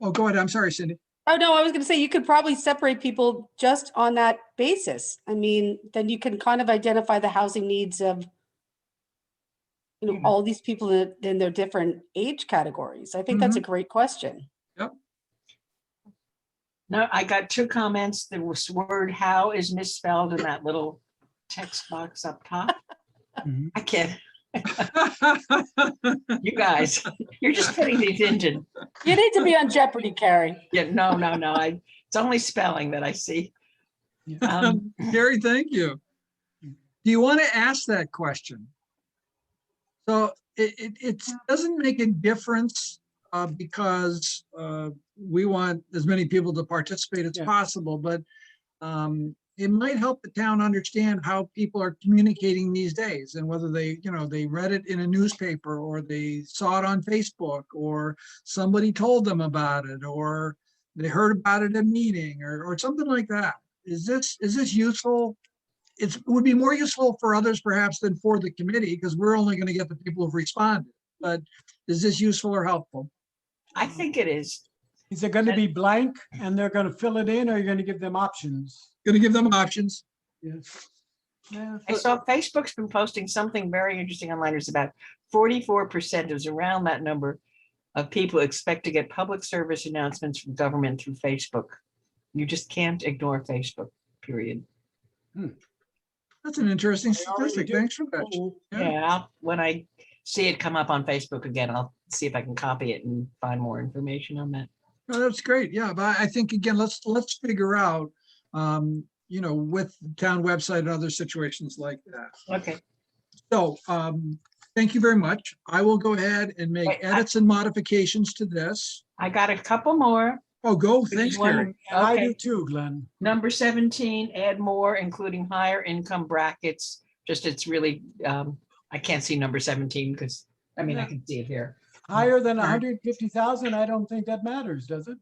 Oh, go ahead. I'm sorry, Cindy. Oh, no, I was going to say, you could probably separate people just on that basis. I mean, then you can kind of identify the housing needs of, all these people in their different age categories. I think that's a great question. Yep. No, I got two comments. The word "how" is misspelled in that little text box up top. Mhm. I can't. You guys, you're just putting these into. You need to be on Jeopardy, Carrie. Yeah, no. It's only spelling that I see. Gary, thank you. Do you want to ask that question? So it doesn't make a difference because we want as many people to participate as possible, but it might help the town understand how people are communicating these days and whether they read it in a newspaper or they saw it on Facebook or somebody told them about it or they heard about it at a meeting or something like that. Is this useful? It would be more useful for others perhaps than for the committee because we're only going to get the people who've responded. But is this useful or helpful? I think it is. Is it going to be blank and they're going to fill it in, or are you going to give them options? Going to give them options. Yes. Yeah. I saw Facebook's been posting something very interesting online. It's about 44% is around that number of people expect to get public service announcements from government through Facebook. You just can't ignore Facebook, period. That's an interesting They already statistic. do. Thanks for that. Yeah, when I see it come up on Facebook again, I'll see if I can copy it and find more information on that. No, that's great. Yeah, but I think again, let's figure out, with the town website and other situations like that. Okay. So, thank you very much. I will go ahead and make Wait, edits and modifications to this. I got a couple more. Oh, go. Thanks, One- Gary. And I Okay. do too, Glenn. Number 17, add more, including higher income brackets. Just it's really, I can't see number 17 because, I can see it here. Higher than All right. 150,000, I don't think that matters, does it?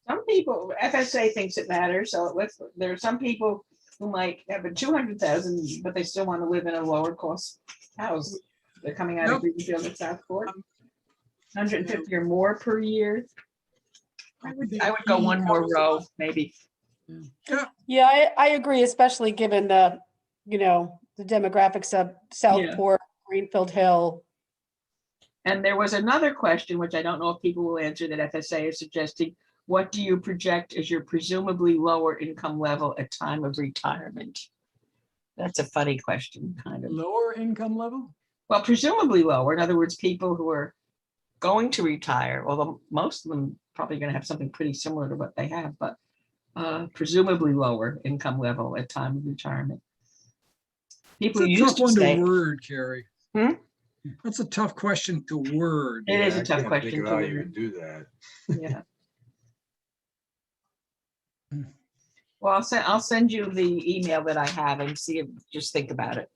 Some people, FSA thinks it matters. So there are some people who might have a 200,000, but they still want to live in a lower cost house. They're coming out of Greenfield and Southport. 150 or more per year. I would go one more row, maybe. Yeah, I agree, especially given the, the demographics of Southport, Greenfield Hill. And there was another question, which I don't know if people will answer, that FSA is suggesting. What do you project as your presumably lower income level at time of retirement? That's a funny question, kind of. Lower income level? Well, presumably lower. In other words, people who are going to retire, although most of them probably going to have something pretty similar to what they have, but presumably lower income level at time of retirement. People It's a used tough one to say, word, Carrie. Hmm? That's a tough question to word. It is a I tough can't think question of to how you word. would do that. Yeah. Well, I'll send you the email that I have and see if, just think about it.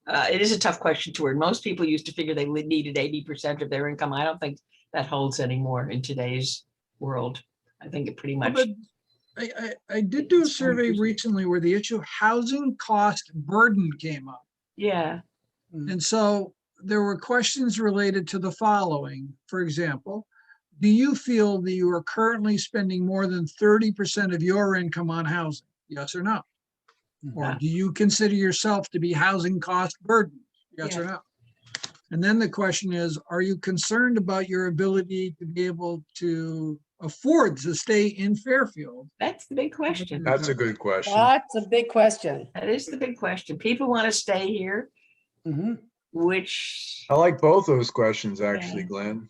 It is a tough question to word. Most people used to figure they needed 80% of their income. I don't think that holds anymore in today's world. I think it pretty much. But I did do a survey recently where the issue of housing cost burden came up. Yeah. And so there were questions related to the following. For example, do you feel that you are currently spending more than 30% of your income on housing? Yes or no? Or do you consider yourself to be housing cost burden? Yes or no? And then the question is, are you concerned about your ability to be able to afford to stay in Fairfield? That's the big question. That's a good question. That's a big question. That is the big question. People want to stay here, Mhm. which I like both those questions, actually, Yeah. Glenn.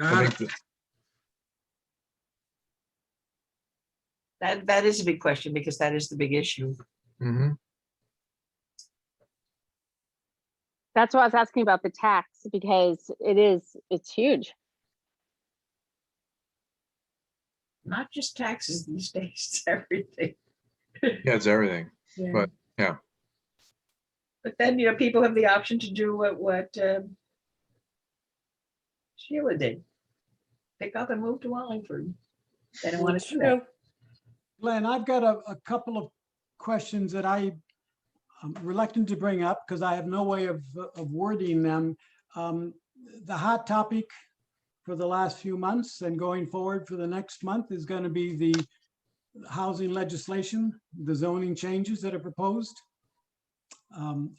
I Got it. think that is a big question because that is the big issue. Mhm. That's why I was asking about the tax, because it's huge. Not just taxes these days, it's everything. Yeah, it's everything. Yeah. But, yeah. But then, people have the option to do what Sheila did. Pick up and move to Wallingford. They don't want to do that. True. Glenn, I've got a couple of questions that I'm reluctant to bring up because I have no way of wording them. The hot topic for the last few months and going forward for the next month is going to be the housing legislation, the zoning changes that are proposed.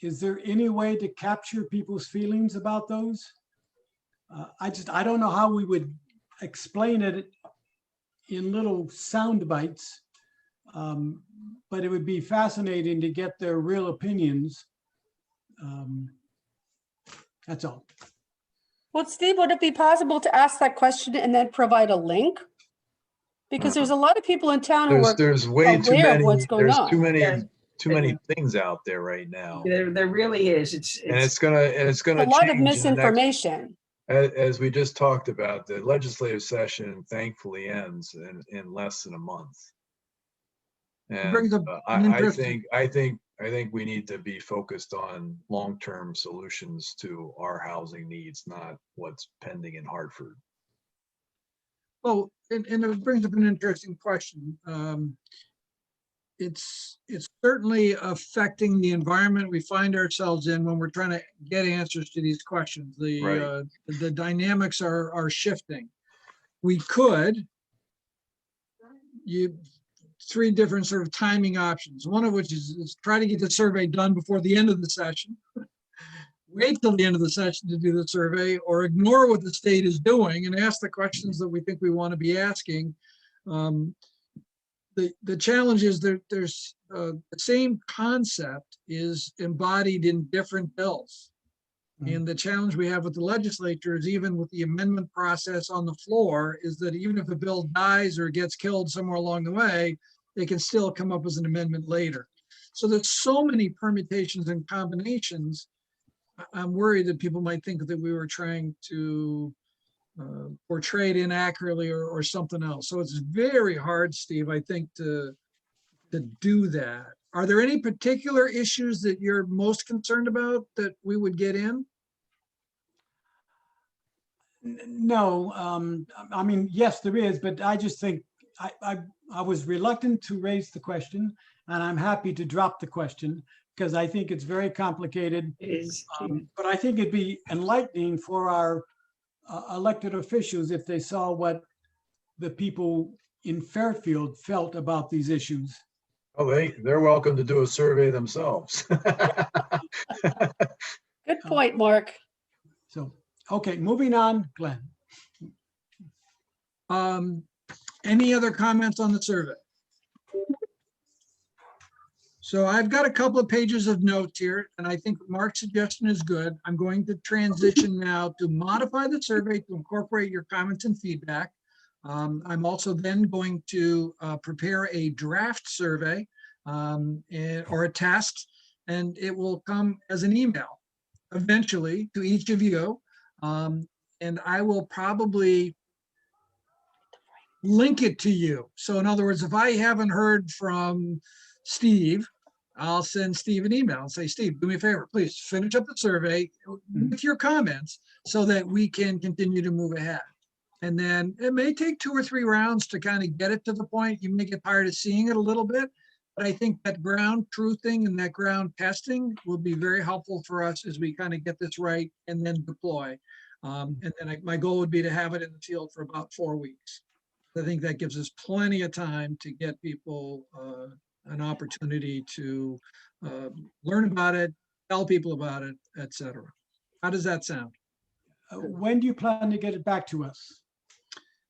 Is there any way to capture people's feelings about those? I don't know how we would explain it in little sound bites, but it would be fascinating to get their real opinions. That's all. Well, Steve, would it be possible to ask that question and then provide a link? Because there's a lot of people in town who are There's way too aware of many, what's going there's on. too many, Yeah. too many things out there right now. There really is. And it's gonna A lot of change in the next, misinformation. as we just talked about, the legislative session thankfully ends in less than a month. And brings up an I think we need to be focused on long-term solutions to our housing needs, not what's pending in Hartford. Well, and it brings up an interesting question. It's certainly affecting the environment we find ourselves in when we're trying to get answers to these questions. The dynamics are shifting. We could, three different sort of timing options, one of which is try to get the survey done before the end of the session. Wait till the end of the session to do the survey, or ignore what the state is doing and ask the questions that we think we want to be asking. The challenge is that there's the same concept is embodied in different bills. And the challenge we have with the legislature is, even with the amendment process on the floor, is that even if a bill dies or gets killed somewhere along the way, they can still come up with an amendment later. So there's so many permutations and combinations. I'm worried that people might think that we were trying to portray it inaccurately or something else. So it's very hard, Steve, I think, to do that. Are there any particular issues that you're most concerned about that we would get in? No, I mean, yes, there is, but I just think I was reluctant to raise the question, and I'm happy to drop the question because I think it's very complicated. It is. But I think it'd be enlightening for our elected officials if they saw what the people in Fairfield felt about these issues. Oh, they're welcome to do a survey themselves. Good point, Mark. So, okay, moving on, Glenn. Any other comments on the survey? So I've got a couple of pages of notes here, and I think Mark's suggestion is good. I'm going to transition now to modify the survey to incorporate your comments and feedback. I'm also then going to prepare a draft survey or a test, and it will come as an email eventually to each of you. And I will probably link it to you. So in other words, if I haven't heard from Steve, I'll send Steve an email and say, Steve, do me a favor, please finish up the survey with your comments so that we can continue to move ahead. And then it may take 2 or 3 rounds to kind of get it to the point. You may get tired of seeing it a little bit, but I think that ground truthing and that ground testing will be very helpful for us as we kind of get this right and then deploy. And then my goal would be to have it in the field for about 4 weeks. I think that gives us plenty of time to get people an opportunity to learn about it, tell people about it, etc. How does that sound? When do you plan to get it back to us?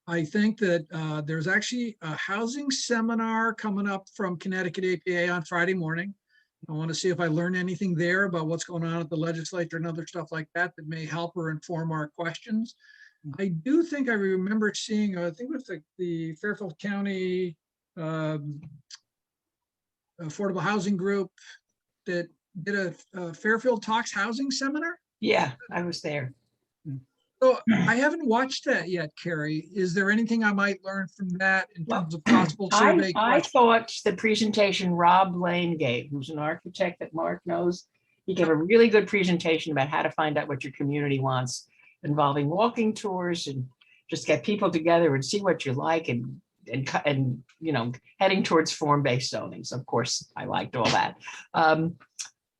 I think that there's actually a housing seminar coming up from Connecticut APA on Friday morning. I want to see if I learn anything there about what's going on at the legislature and other stuff like that that may help or inform our questions. I do think I remember seeing, I think it was the Fairfield County Affordable Housing Group that did a Fairfield Talks Housing Seminar. Yeah, I was there. So I haven't watched that yet, Carrie. Is there anything I might learn from that in terms of possible survey I questions? thought the presentation Rob Lane gave, who's an architect that Mark knows, he gave a really good presentation about how to find out what your community wants, involving walking tours and just get people together and see what you like and you know, heading towards form-based zoning. So of course I liked all that.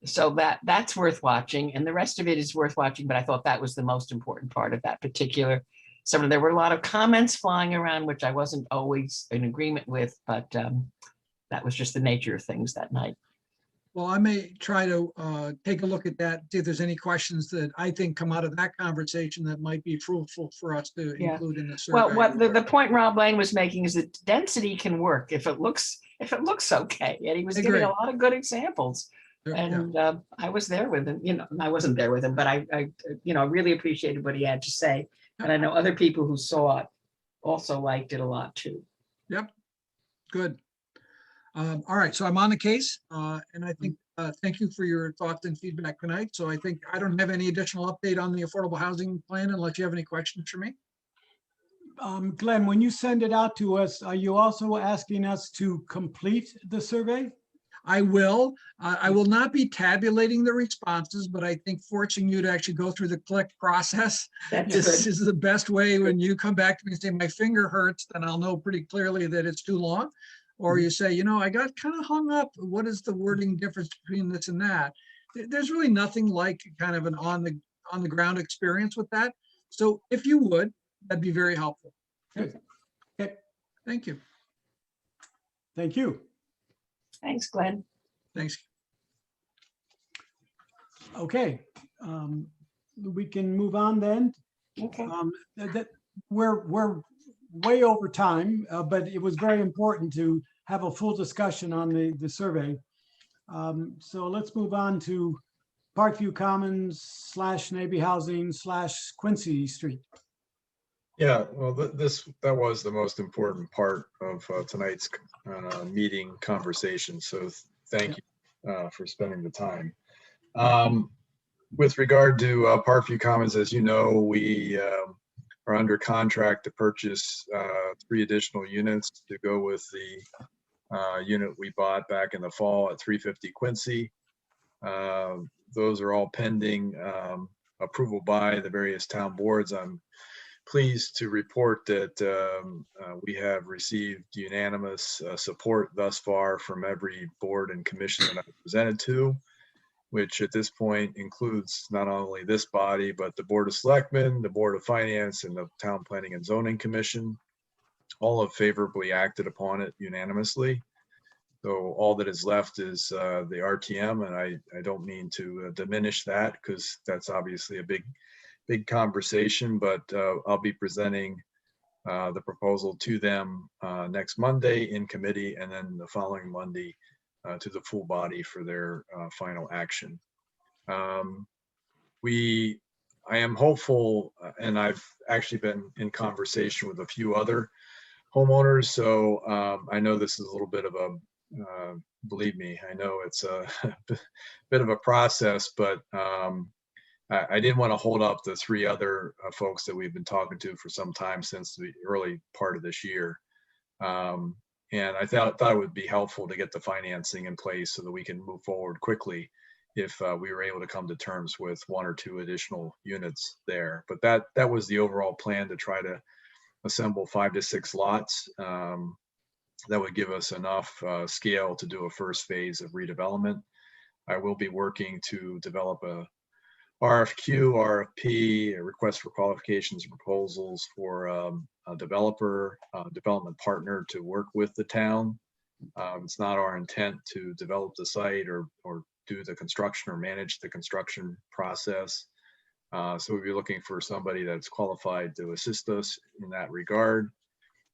So that's worth watching, and the rest of it is worth watching, but I thought that was the most important part of that particular. So there were a lot of comments flying around, which I wasn't always in agreement with, but that was just the nature of things that night. Well, I may try to take a look at that, see if there's any questions that I think come out of that conversation that might be fruitful for us to Yeah. include in the survey. Well, what the point Rob Lane was making is that density can work if it looks okay, and he was I giving a agree. lot of good examples. Yeah. And I was there with him, you know, I wasn't there with him, but I you know, really appreciated what he had to say. And I know other people who saw it also liked it a lot too. Yep, good. All right, so I'm on the case, and I think, thank you for your thoughts and feedback tonight. So I think I don't have any additional update on the affordable housing plan unless you have any questions for me. Glenn, when you send it out to us, are you also asking us to complete the survey? I will. I will not be tabulating the responses, but I think forcing you to actually go through the click process That's is good. the best way. When you come back to me and say, my finger hurts, then I'll know pretty clearly that it's too long. Or you say, you know, I got kind of hung up. What is the wording difference between this and that? There's really nothing like kind of an on the ground experience with that. So if you would, that'd be very helpful. Good. Okay, Thank you. thank you. Thanks, Glenn. Thanks. Okay, we can move on then. Okay. We're way over time, but it was very important to have a full discussion on the survey. So let's move on to Parkview Commons / Navy Housing / Quincy Street. Yeah, well, that was the most important part of tonight's meeting conversation. So thank you for spending the time. With regard to Parkview Commons, as you know, we are under contract to purchase 3 additional units to go with the unit we bought back in the fall at 350 Quincy. Those are all pending approval by the various town boards. I'm pleased to report that we have received unanimous support thus far from every board and commission that I've presented to, which at this point includes not only this body, but the Board of Selectmen, the Board of Finance, and the Town Planning and Zoning Commission. All have favorably acted upon it unanimously. So all that is left is the RTM, and I don't mean to diminish that, because that's obviously a big conversation, but I'll be presenting the proposal to them next Monday in committee, and then the following Monday to the full body for their final action. I am hopeful, and I've actually been in conversation with a few other homeowners, so I know this is a little bit of a, believe me, I know it's a bit of a process, but I didn't want to hold up the three other folks that we've been talking to for some time since the early part of this year. And I thought it would be helpful to get the financing in place so that we can move forward quickly if we were able to come to terms with 1 or 2 additional units there. But that was the overall plan, to try to assemble 5 to 6 lots. That would give us enough scale to do a first phase of redevelopment. I will be working to develop a RFQ, RFP, a request for qualifications and proposals for a developer, development partner to work with the town. It's not our intent to develop the site or do the construction or manage the construction process. So we'll be looking for somebody that's qualified to assist us in that regard.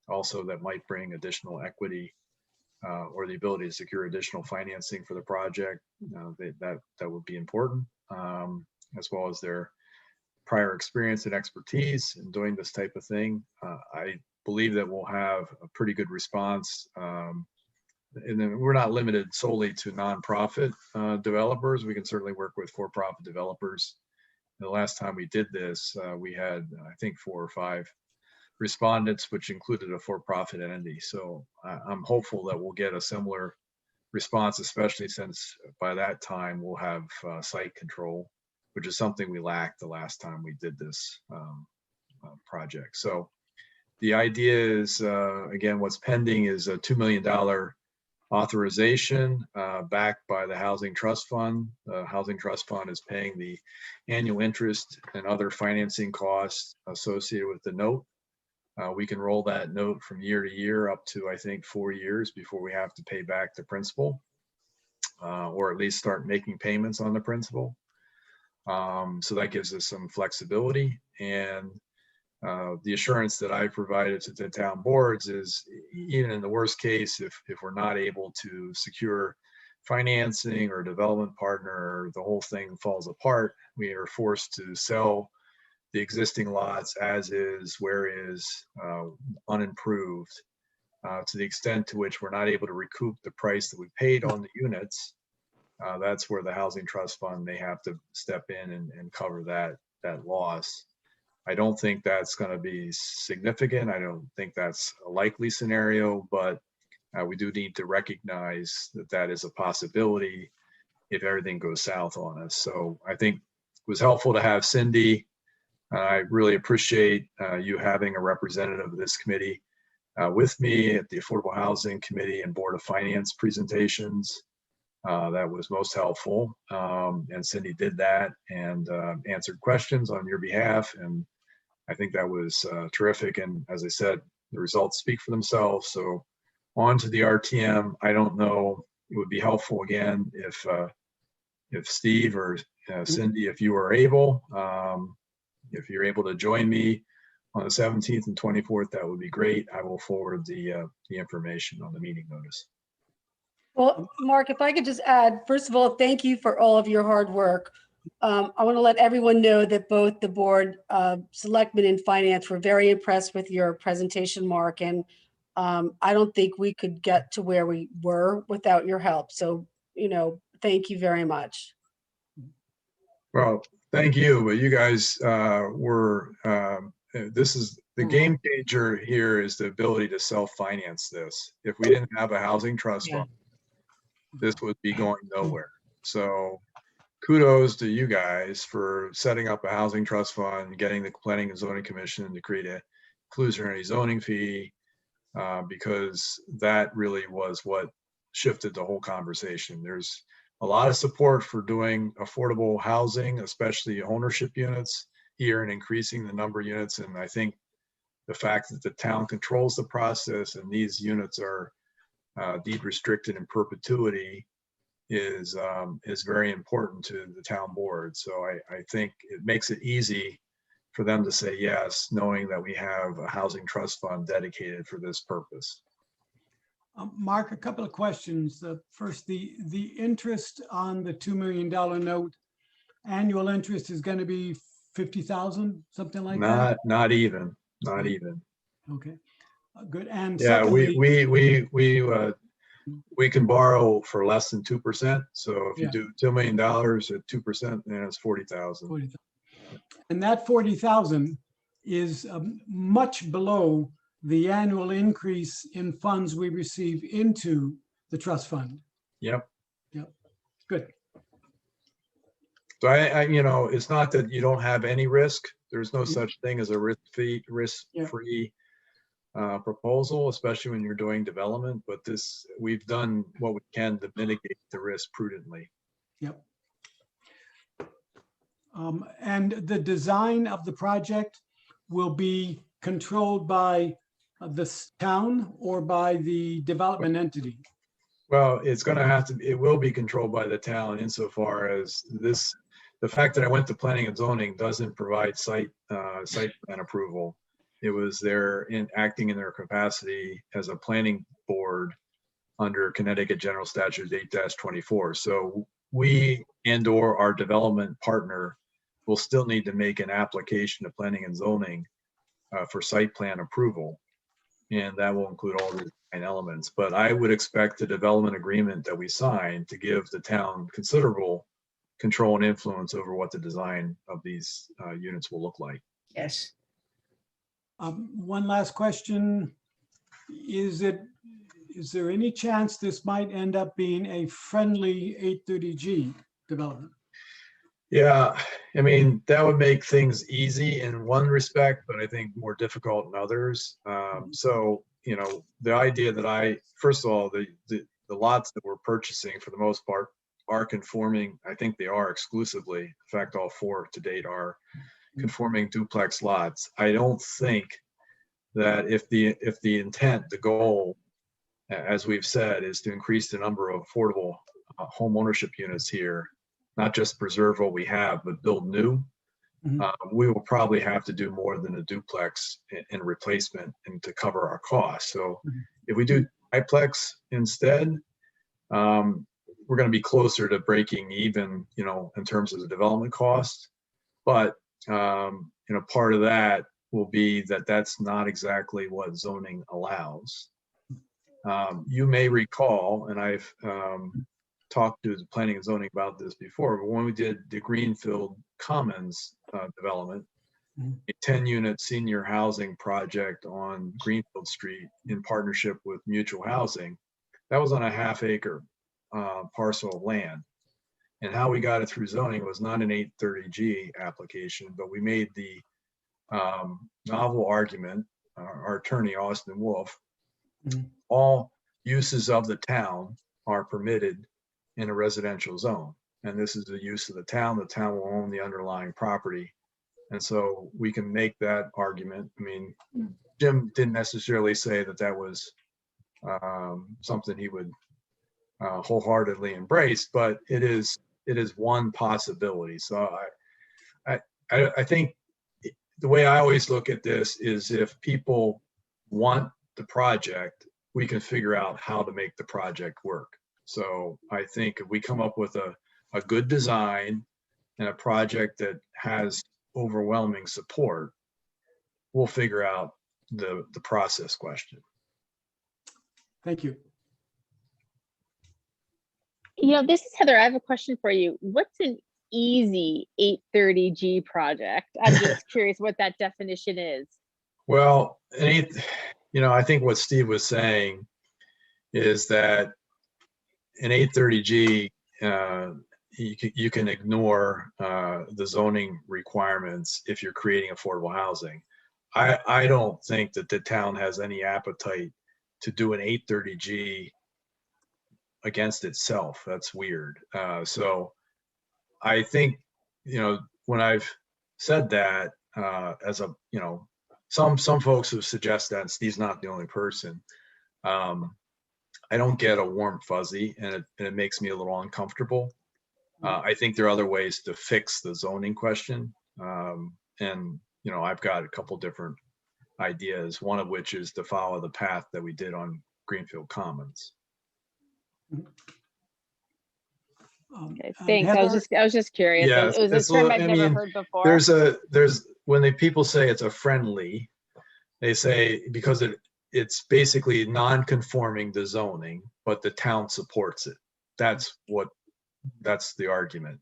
Also, that might bring additional equity or the ability to secure additional financing for the project. That would be important, as well as their prior experience and expertise in doing this type of thing. I believe that we'll have a pretty good response. And then we're not limited solely to nonprofit developers. We can certainly work with for-profit developers. The last time we did this, we had, I think, 4 or 5 respondents, which included a for-profit entity. So I'm hopeful that we'll get a similar response, especially since by that time we'll have site control, which is something we lacked the last time we did this project. So the idea is, again, what's pending is a $2 million authorization backed by the Housing Trust Fund. The Housing Trust Fund is paying the annual interest and other financing costs associated with the note. We can roll that note from year to year up to, I think, 4 years before we have to pay back the principal, or at least start making payments on the principal. So that gives us some flexibility. And the assurance that I provided to the town boards is, even in the worst case, if we're not able to secure financing or development partner, or the whole thing falls apart, we are forced to sell the existing lots as is, where is, unimproved, to the extent to which we're not able to recoup the price that we paid on the units. That's where the Housing Trust Fund may have to step in and cover that loss. I don't think that's going to be significant. I don't think that's a likely scenario, but we do need to recognize that that is a possibility if everything goes south on us. So I think it was helpful to have Cindy. I really appreciate you having a representative of this committee with me at the Affordable Housing Committee and Board of Finance presentations. That was most helpful. And Cindy did that and answered questions on your behalf. And I think that was terrific. And as I said, the results speak for themselves. So on to the RTM. I don't know, it would be helpful again if Steve or Cindy, if you are able, if you're able to join me on the 17th and 24th, that would be great. I will forward the information on the meeting notice. Well, Mark, if I could just add, first of all, thank you for all of your hard work. I want to let everyone know that both the board, selectmen and finance were very impressed with your presentation, Mark. And I don't think we could get to where we were without your help. So, thank you very much. Well, thank you. But you guys were, this is the game changer here, is the ability to self-finance this. If we didn't have a housing trust fund, this would be going nowhere. So kudos to you guys for setting up a housing trust fund, getting the Planning and Zoning Commission to create a inclusionary zoning fee, because that really was what shifted the whole conversation. There's a lot of support for doing affordable housing, especially ownership units here, and increasing the number of units. And I think the fact that the town controls the process and these units are deed restricted in perpetuity is very important to the town board. So I think it makes it easy for them to say yes, knowing that we have a housing trust fund dedicated for this purpose. Mark, a couple of questions. First, the interest on the $2 million note, annual interest is going to be 50,000, something like that? Not even. Okay, good. And Yeah, secondly, we can borrow for less than 2%. So if you Yeah. do $2 million at 2%, then it's 40,000. 40,000. And that 40,000 is much below the annual increase in funds we receive into the trust fund. Yep. Good. So it's not that you don't have any risk. There's no such thing as a risk-free proposal, especially when you're doing development. But we've done what we can to mitigate the risk prudently. Yep. And the design of the project will be controlled by the town or by the development entity? Well, it will be controlled by the town insofar as the fact that I went to planning and zoning doesn't provide site plan approval. It was acting in their capacity as a planning board under Connecticut General Statute 8-24. So we and/or our development partner will still need to make an application to planning and zoning for site plan approval. And that will include all the design elements. But I would expect the development agreement that we sign to give the town considerable control and influence over what the design of these units will look like. Yes. One last question. Is there any chance this might end up being a friendly 830G development? Yeah, I mean, that would make things easy in one respect, but I think more difficult in others. So, the idea that first of all, the lots that we're purchasing for the most part are conforming. I think they are exclusively. In fact, all 4 to date are conforming duplex lots. I don't think that if the intent, the goal, as we've said, is to increase the number of affordable home ownership units here, not just preserve what we have, but build new, we will probably have to do more than a duplex in replacement and to cover our costs. So if we do triplex instead, we're going to be closer to breaking even, in terms of the development cost. But, part of that will be that that's not exactly what zoning allows. You may recall, and I've talked to the planning and zoning about this before, but when we did the Greenfield Commons development, a 10-unit senior housing project on Greenfield Street in partnership with Mutual Housing, that was on a half-acre parcel of land. And how we got it through zoning was not an 830G application, but we made the novel argument, our attorney, Austin Wolf, all uses of the town are permitted in a residential zone. And this is the use of the town will own the underlying property. And so we can make that argument. I mean, Jim didn't necessarily say that was something he would wholeheartedly embrace, but it is one possibility. So I think the way I always look at this is if people want the project, we can figure out how to make the project work. So I think if we come up with a good design and a project that has overwhelming support, we'll figure out the process question. Thank you. This is Heather. I have a question for you. What's an easy 830G project? I'm just curious what that definition is. Well, I think what Steve was saying is that in 830G, you can ignore the zoning requirements if you're creating affordable housing. I don't think that the town has any appetite to do an 830G against itself. That's weird. So I think, when I've said that, as a, some folks have suggested that, and Steve's not the only person. I don't get a warm fuzzy, and it makes me a little uncomfortable. I think there are other ways to fix the zoning question. And, I've got a couple different ideas, one of which is to follow the path that we did on Greenfield Commons. Okay, thanks. I Heather? was just curious. Yeah, It was it's a term I I've never mean, heard before. there's when people say it's a friendly, they say because it's basically non-conforming to zoning, but the town supports it. That's the argument.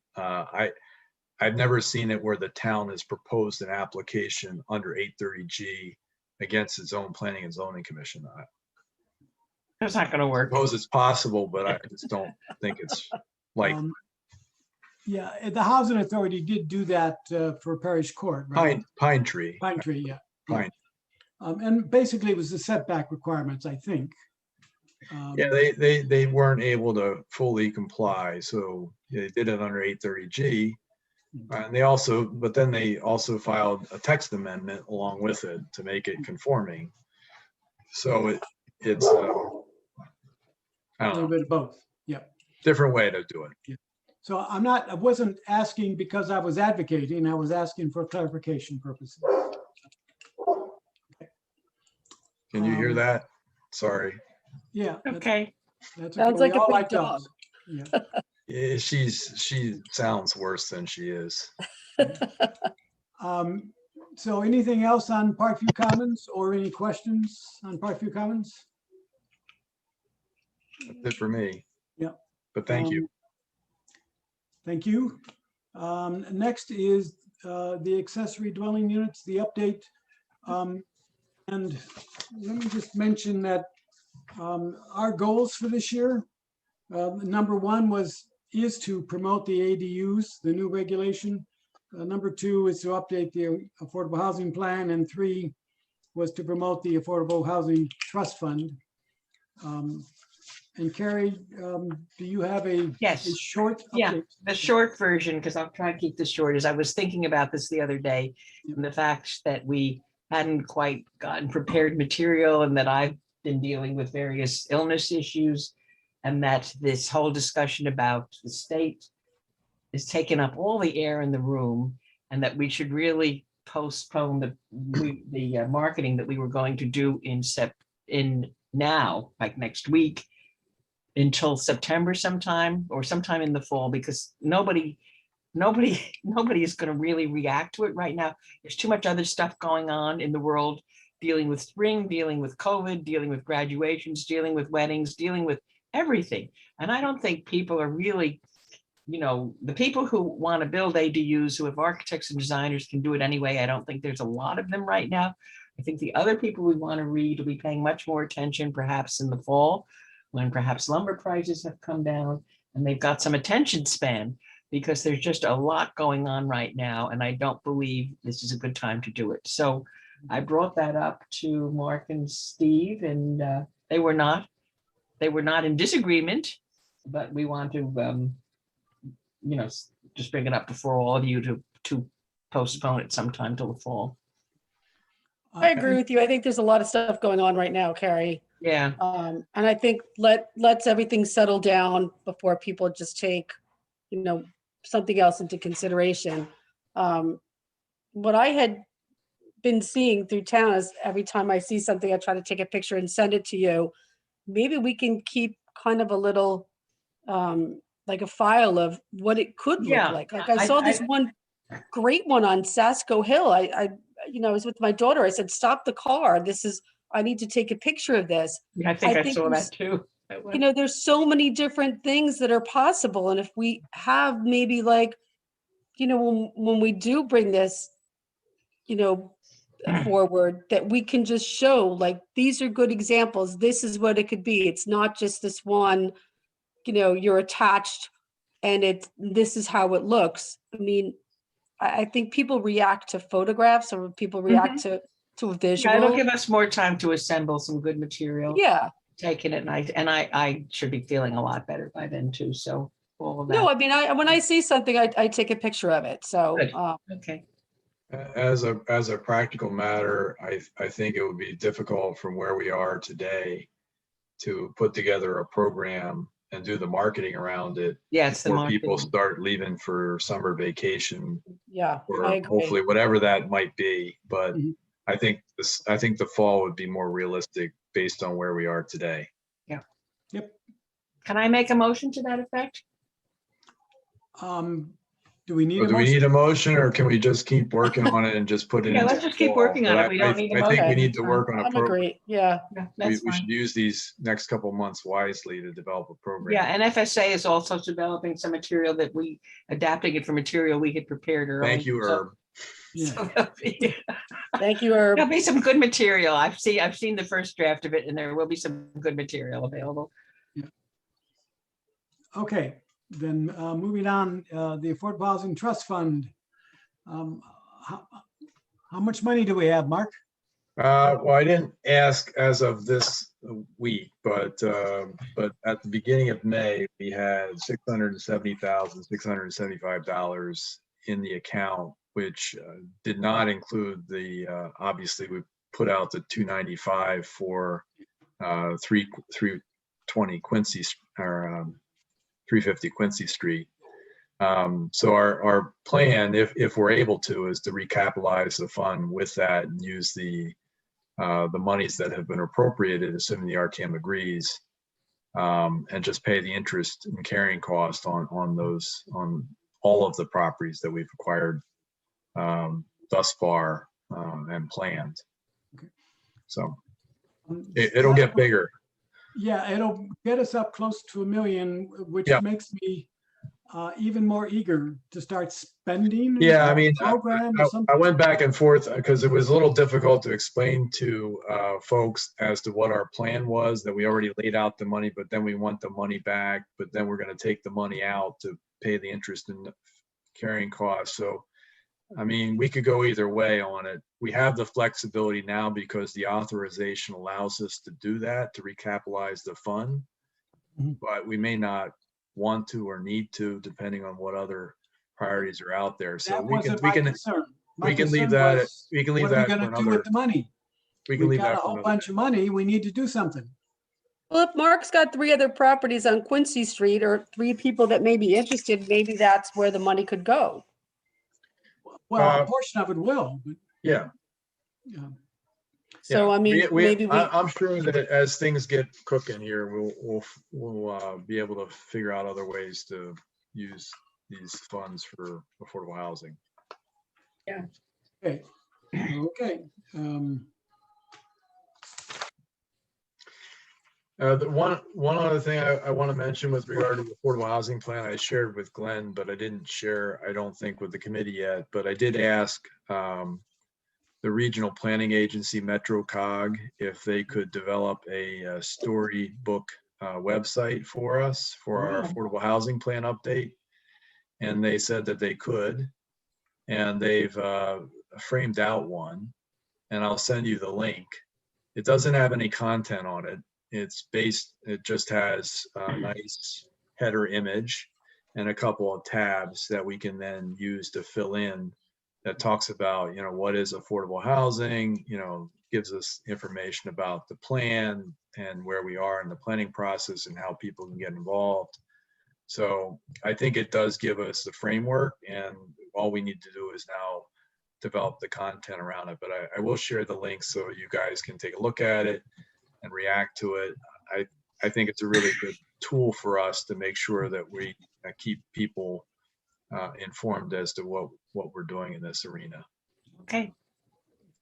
I've never seen it where the town has proposed an application under 830G against its own planning and zoning commission. That's not gonna I work. suppose it's possible, but I just don't think it's like Yeah, the housing authority did do that for Parish Court, right? Pine Tree. Pine Tree, yeah. Pine. And basically it was the setback requirements, I think. Yeah, they weren't able to fully comply, so they did it under 830G. And but then they also filed a text amendment along with it to make it conforming. So it's I A don't little know, bit of both, yeah. different way to do it. So I wasn't asking because I was advocating, I was asking for clarification purposes. Can you hear that? Sorry. Yeah. Okay. That's Sounds okay. like We a all big like dog. dogs. Yeah. Yeah, she sounds worse than she is. So anything else on Parkview Commons or any questions on Parkview Commons? That's it for me. Yeah. But thank you. Thank you. Next is the accessory dwelling units, the update. And let me just mention that our goals for this year, number one is to promote the ADUs, the new regulation. Number two is to update the affordable housing plan, and three was to promote the Affordable Housing Trust Fund. And Carrie, do you have a Yes. short Yeah, update? the short version, because I'll try and keep this short, is I was thinking about this the other day, and the fact that we hadn't quite gotten prepared material, and that I've been dealing with various illness issues, and that this whole discussion about the state is taking up all the air in the room, and that we should really postpone the marketing that we were going to do in now, like next week, until September sometime, or sometime in the fall, because nobody is going to really react to it right now. There's too much other stuff going on in the world, dealing with spring, dealing with COVID, dealing with graduations, dealing with weddings, dealing with everything. And I don't think people are really, the people who want to build ADUs, who have architects and designers, can do it anyway. I don't think there's a lot of them right now. I think the other people we want to read will be paying much more attention, perhaps in the fall, when perhaps lumber prices have come down and they've got some attention span, because there's just a lot going on right now. And I don't believe this is a good time to do it. So I brought that up to Mark and Steve, and they were not in disagreement, but we want to, just bring it up before all of you to postpone it sometime till the fall. I agree with you. I think there's a lot of stuff going on right now, Carrie. Yeah. And I think let's everything settle down before people just take, something else into consideration. What I had been seeing through town is every time I see something, I try to take a picture and send it to you. Maybe we can keep kind of a little, like a file of what it could look like. Like I saw this one great one on Sasko Hill. I was with my daughter. I said, stop the car. I need to take a picture of this. Yeah, I think I saw that too. There's so many different things that are possible. And if we have maybe when we do bring this, forward, that we can just show like, these are good examples. This is what it could be. It's not just this one, you're attached and this is how it looks. I mean, I think people react to photographs, or people react to a visual. Yeah, it'll give us more time to assemble some good material. Yeah. taken it, and I should be feeling a lot better by then too, so all of No, that. I mean, when I see something, I take a picture of it. So, Good. Okay, As a practical matter, I think it would be difficult from where we are today to put together a program and do the marketing around it yeah, it's the before people marketing. start leaving for summer vacation yeah, I or agree. hopefully whatever that might be. But Mhm. I think the fall would be more realistic based on where we are today. Yep. Can I make a motion to that effect? Do we need So a do we need motion? a motion or can we just keep working on it and just put it Yeah, into let's just keep fall? working on But it. We don't need a I think we motion. need to work on a I'm program. agree. Yeah. Yeah, We that's should fine. use these next couple of months wisely to develop a program. Yeah, and FSA is also developing some material that we, adapting it from material we had prepared earlier. Thank you, so- Herb. Yeah. so there'll be- Thank you, Herb. There'll be some good material. I've seen the first draft of it, and there will be some good material available. Okay, then moving on, the Affordable Housing Trust Fund. How much money do we have, Mark? Well, I didn't ask as of this week, but at the beginning of May, we had $670,675 in the account, which did not include the, obviously, we put out the 295 for 320 Quincy, or 350 Quincy Street. So our plan, if we're able to, is to recapitalize the fund with that and use the monies that have been appropriated, assuming the RTM agrees, and just pay the interest and carrying cost on all of the properties that we've acquired thus far and planned. So it'll get bigger. Yeah, it'll get us up close to $1 million, which Yeah. makes me even more eager to start spending. Yeah, I mean, Program or I something. went back and forth because it was a little difficult to explain to folks as to what our plan was, that we already laid out the money, but then we want the money back, but then we're going to take the money out to pay the interest and carrying costs. So, I mean, we could go either way on it. We have the flexibility now because the authorization allows us to do that, to recapitalize the fund, Mhm. but we may not want to or need to, depending on what other priorities are out there. So That we wasn't can my concern. My we can leave concern that. was, We can leave what are we that for gonna do another. with the money? We can We've leave got a that for whole another. bunch of money. We need to do something. Well, if Mark's got 3 other properties on Quincy Street or 3 people that may be interested, maybe that's where the money could go. Well, a portion of it will, but, Yeah. So, yeah. I mean, maybe we, I'm sure that as things get cooking here, we'll be able to figure out other ways to use these funds for affordable housing. okay. Okay. The one other thing I want to mention with regard to the affordable housing plan, I shared with Glenn, but I didn't share, I don't think, with the committee yet. But I did ask the regional planning agency, MetroCog, if they could develop a storybook website for us for our affordable housing plan update. And they said that they could, and they've framed out one, and I'll send you the link. It doesn't have any content on it. It just has a nice header image and a couple of tabs that we can then use to fill in, that talks about, what is affordable housing, gives us information about the plan and where we are in the planning process and how people can get involved. So I think it does give us the framework, and all we need to do is now develop the content around it. But I will share the link so you guys can take a look at it and react to it. I think it's a really good tool for us to make sure that we keep people informed as to what we're doing in this arena Okay,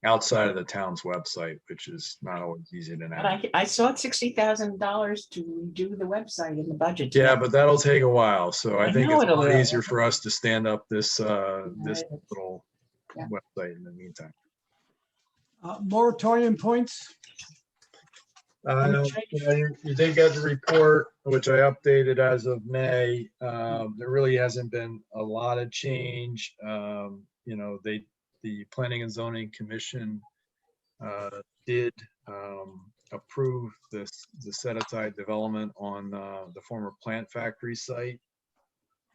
outside of the town's website, which is not always easy to but navigate. I saw $60,000 to redo the website in the budget. Yeah, but that'll take a while. So I I think know it's a it'll lot will. easier for us to stand up this Right. little Yeah. website in the meantime. Moratorium points. You did get the report, which I updated as of May. There really hasn't been a lot of change. The Planning and Zoning Commission did approve the set aside development on the former plant factory site.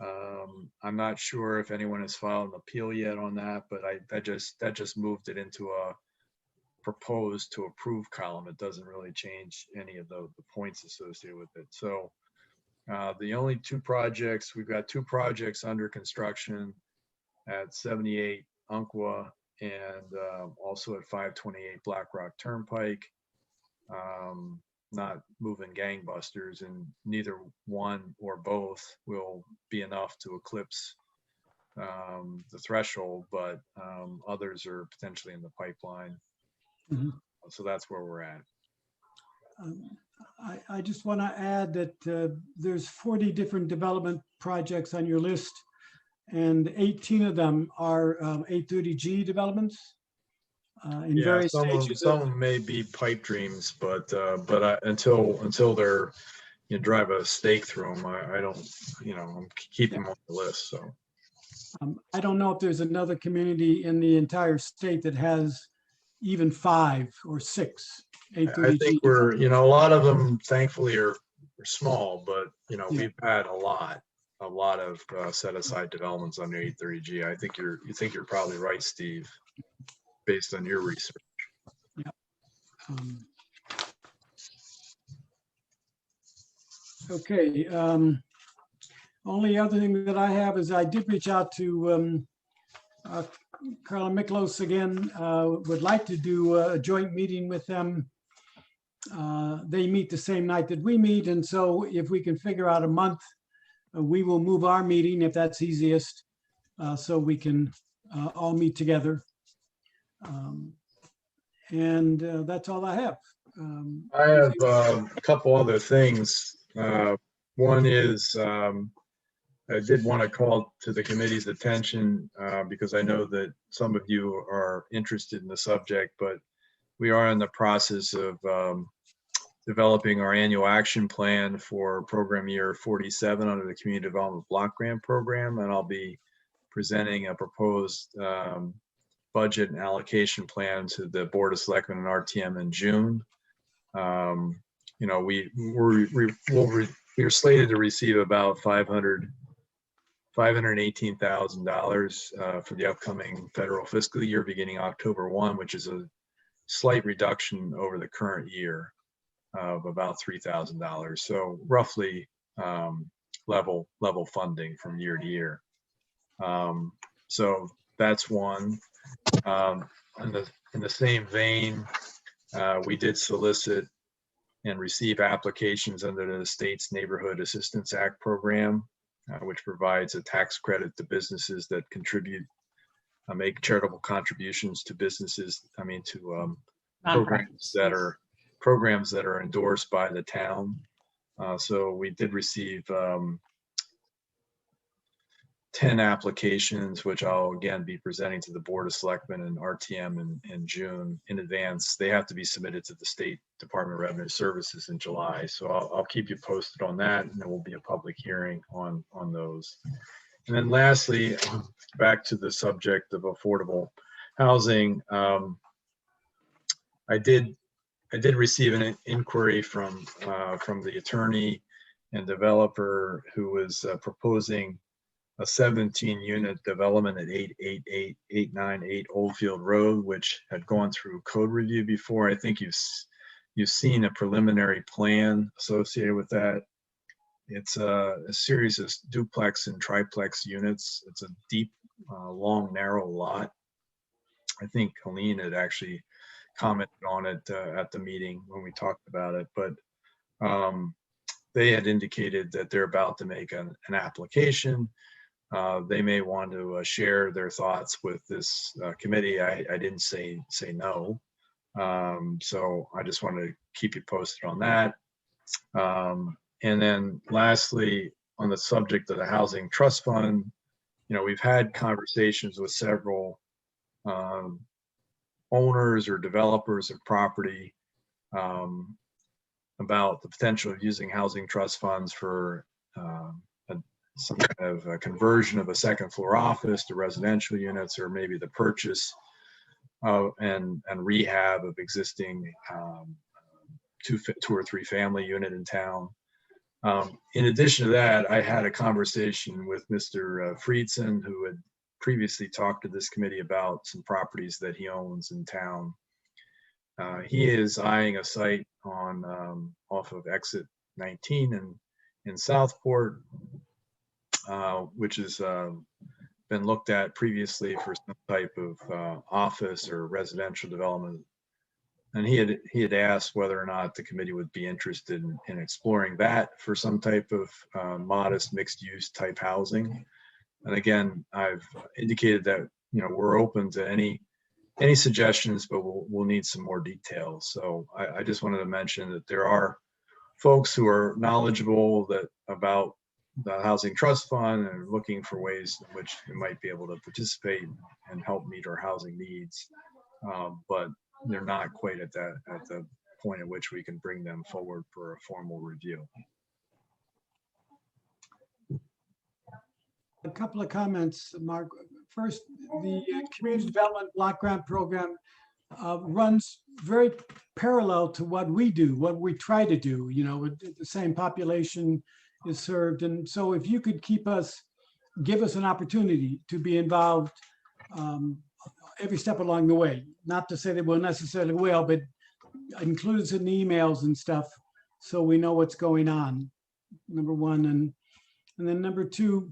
I'm not sure if anyone has filed an appeal yet on that, but that just moved it into a proposed to approve column. It doesn't really change any of the points associated with it. So the only two projects, we've got two projects under construction at 78 Umpqua and also at 528 Black Rock Turnpike. Not moving gangbusters, and neither one or both will be enough to eclipse the threshold, but others are potentially in the pipeline. Mhm. So that's where we're at. I just want to add that there's 40 different development projects on your list, and 18 of them are 830G developments in Yeah, various some stages of. of them may be pipe dreams, but until they're, you drive a stake through them, I don't, I'm keeping them on the list. So I don't know if there's another community in the entire state that has even 5 or 6 I 830G. think we're, a lot of them thankfully are small, but Yeah. we've had a lot of set aside developments under 830G. I think you're probably right, Steve, based on your research. Okay. Only other thing that I have is I did reach out to Carla Miklos again. Would like to do a joint meeting with them. They meet the same night that we meet, and so if we can figure out a month, we will move our meeting if that's easiest, so we can all meet together. And that's all I have. I have a couple other things. One is I did want to call to the committee's attention because I know that some of you are interested in the subject, but we are in the process of developing our annual action plan for program year 47 under the Community Development Block Grant Program, and I'll be presenting a proposed budget and allocation plan to the Board of Selectmen and RTM in June. We're slated to receive about $518,000 for the upcoming federal fiscal year beginning October 1, which is a slight reduction over the current year of about $3,000. So roughly level funding from year to year. So that's one. In the same vein, we did solicit and receive applications under the state's Neighborhood Assistance Act program, which provides a tax credit to businesses that contribute, make charitable contributions to businesses, to programs that are endorsed by the town. So we did receive 10 applications, which I'll again be presenting to the Board of Selectmen and RTM in June in advance. They have to be submitted to the State Department of Revenue Services in July. So I'll keep you posted on that, and there will be a public hearing on those. And then lastly, back to the subject of affordable housing. I did receive an inquiry from the attorney and developer who was proposing a 17-unit development at 898 Oldfield Road, which had gone through code review before. I think you've seen a preliminary plan associated with that. It's a series of duplex and triplex units. It's a deep, long, narrow lot. I think Colleen had actually commented on it at the meeting when we talked about it, but they had indicated that they're about to make an application. They may want to share their thoughts with this committee. I didn't say no. So I just wanted to keep you posted on that. And then lastly, on the subject of the Housing Trust Fund, we've had conversations with several owners or developers of property about the potential of using housing trust funds for some kind of a conversion of a second floor office to residential units, or maybe the purchase and rehab of existing two or three family unit in town. In addition to that, I had a conversation with Mr. Friedson, who had previously talked to this committee about some properties that he owns in town. He is eyeing a site on off of exit 19 in Southport, which has been looked at previously for some type of office or residential development. And he had asked whether or not the committee would be interested in exploring that for some type of modest mixed use type housing. And again, I've indicated that, you know, we're open to any suggestions, but we'll need some more details. So I just wanted to mention that there are folks who are knowledgeable about the Housing Trust Fund and looking for ways in which we might be able to participate and help meet our housing needs. But they're not quite at the point at which we can bring them forward for a formal review. A couple of comments, Mark. First, the Community Development Block Grant Program runs very parallel to what we do, what we try to do. You know, the same population is served. And so if you could give us an opportunity to be involved every step along the way, not to say that we'll necessarily will, but include us in the emails and stuff so we know what's going on, number one. And then number two,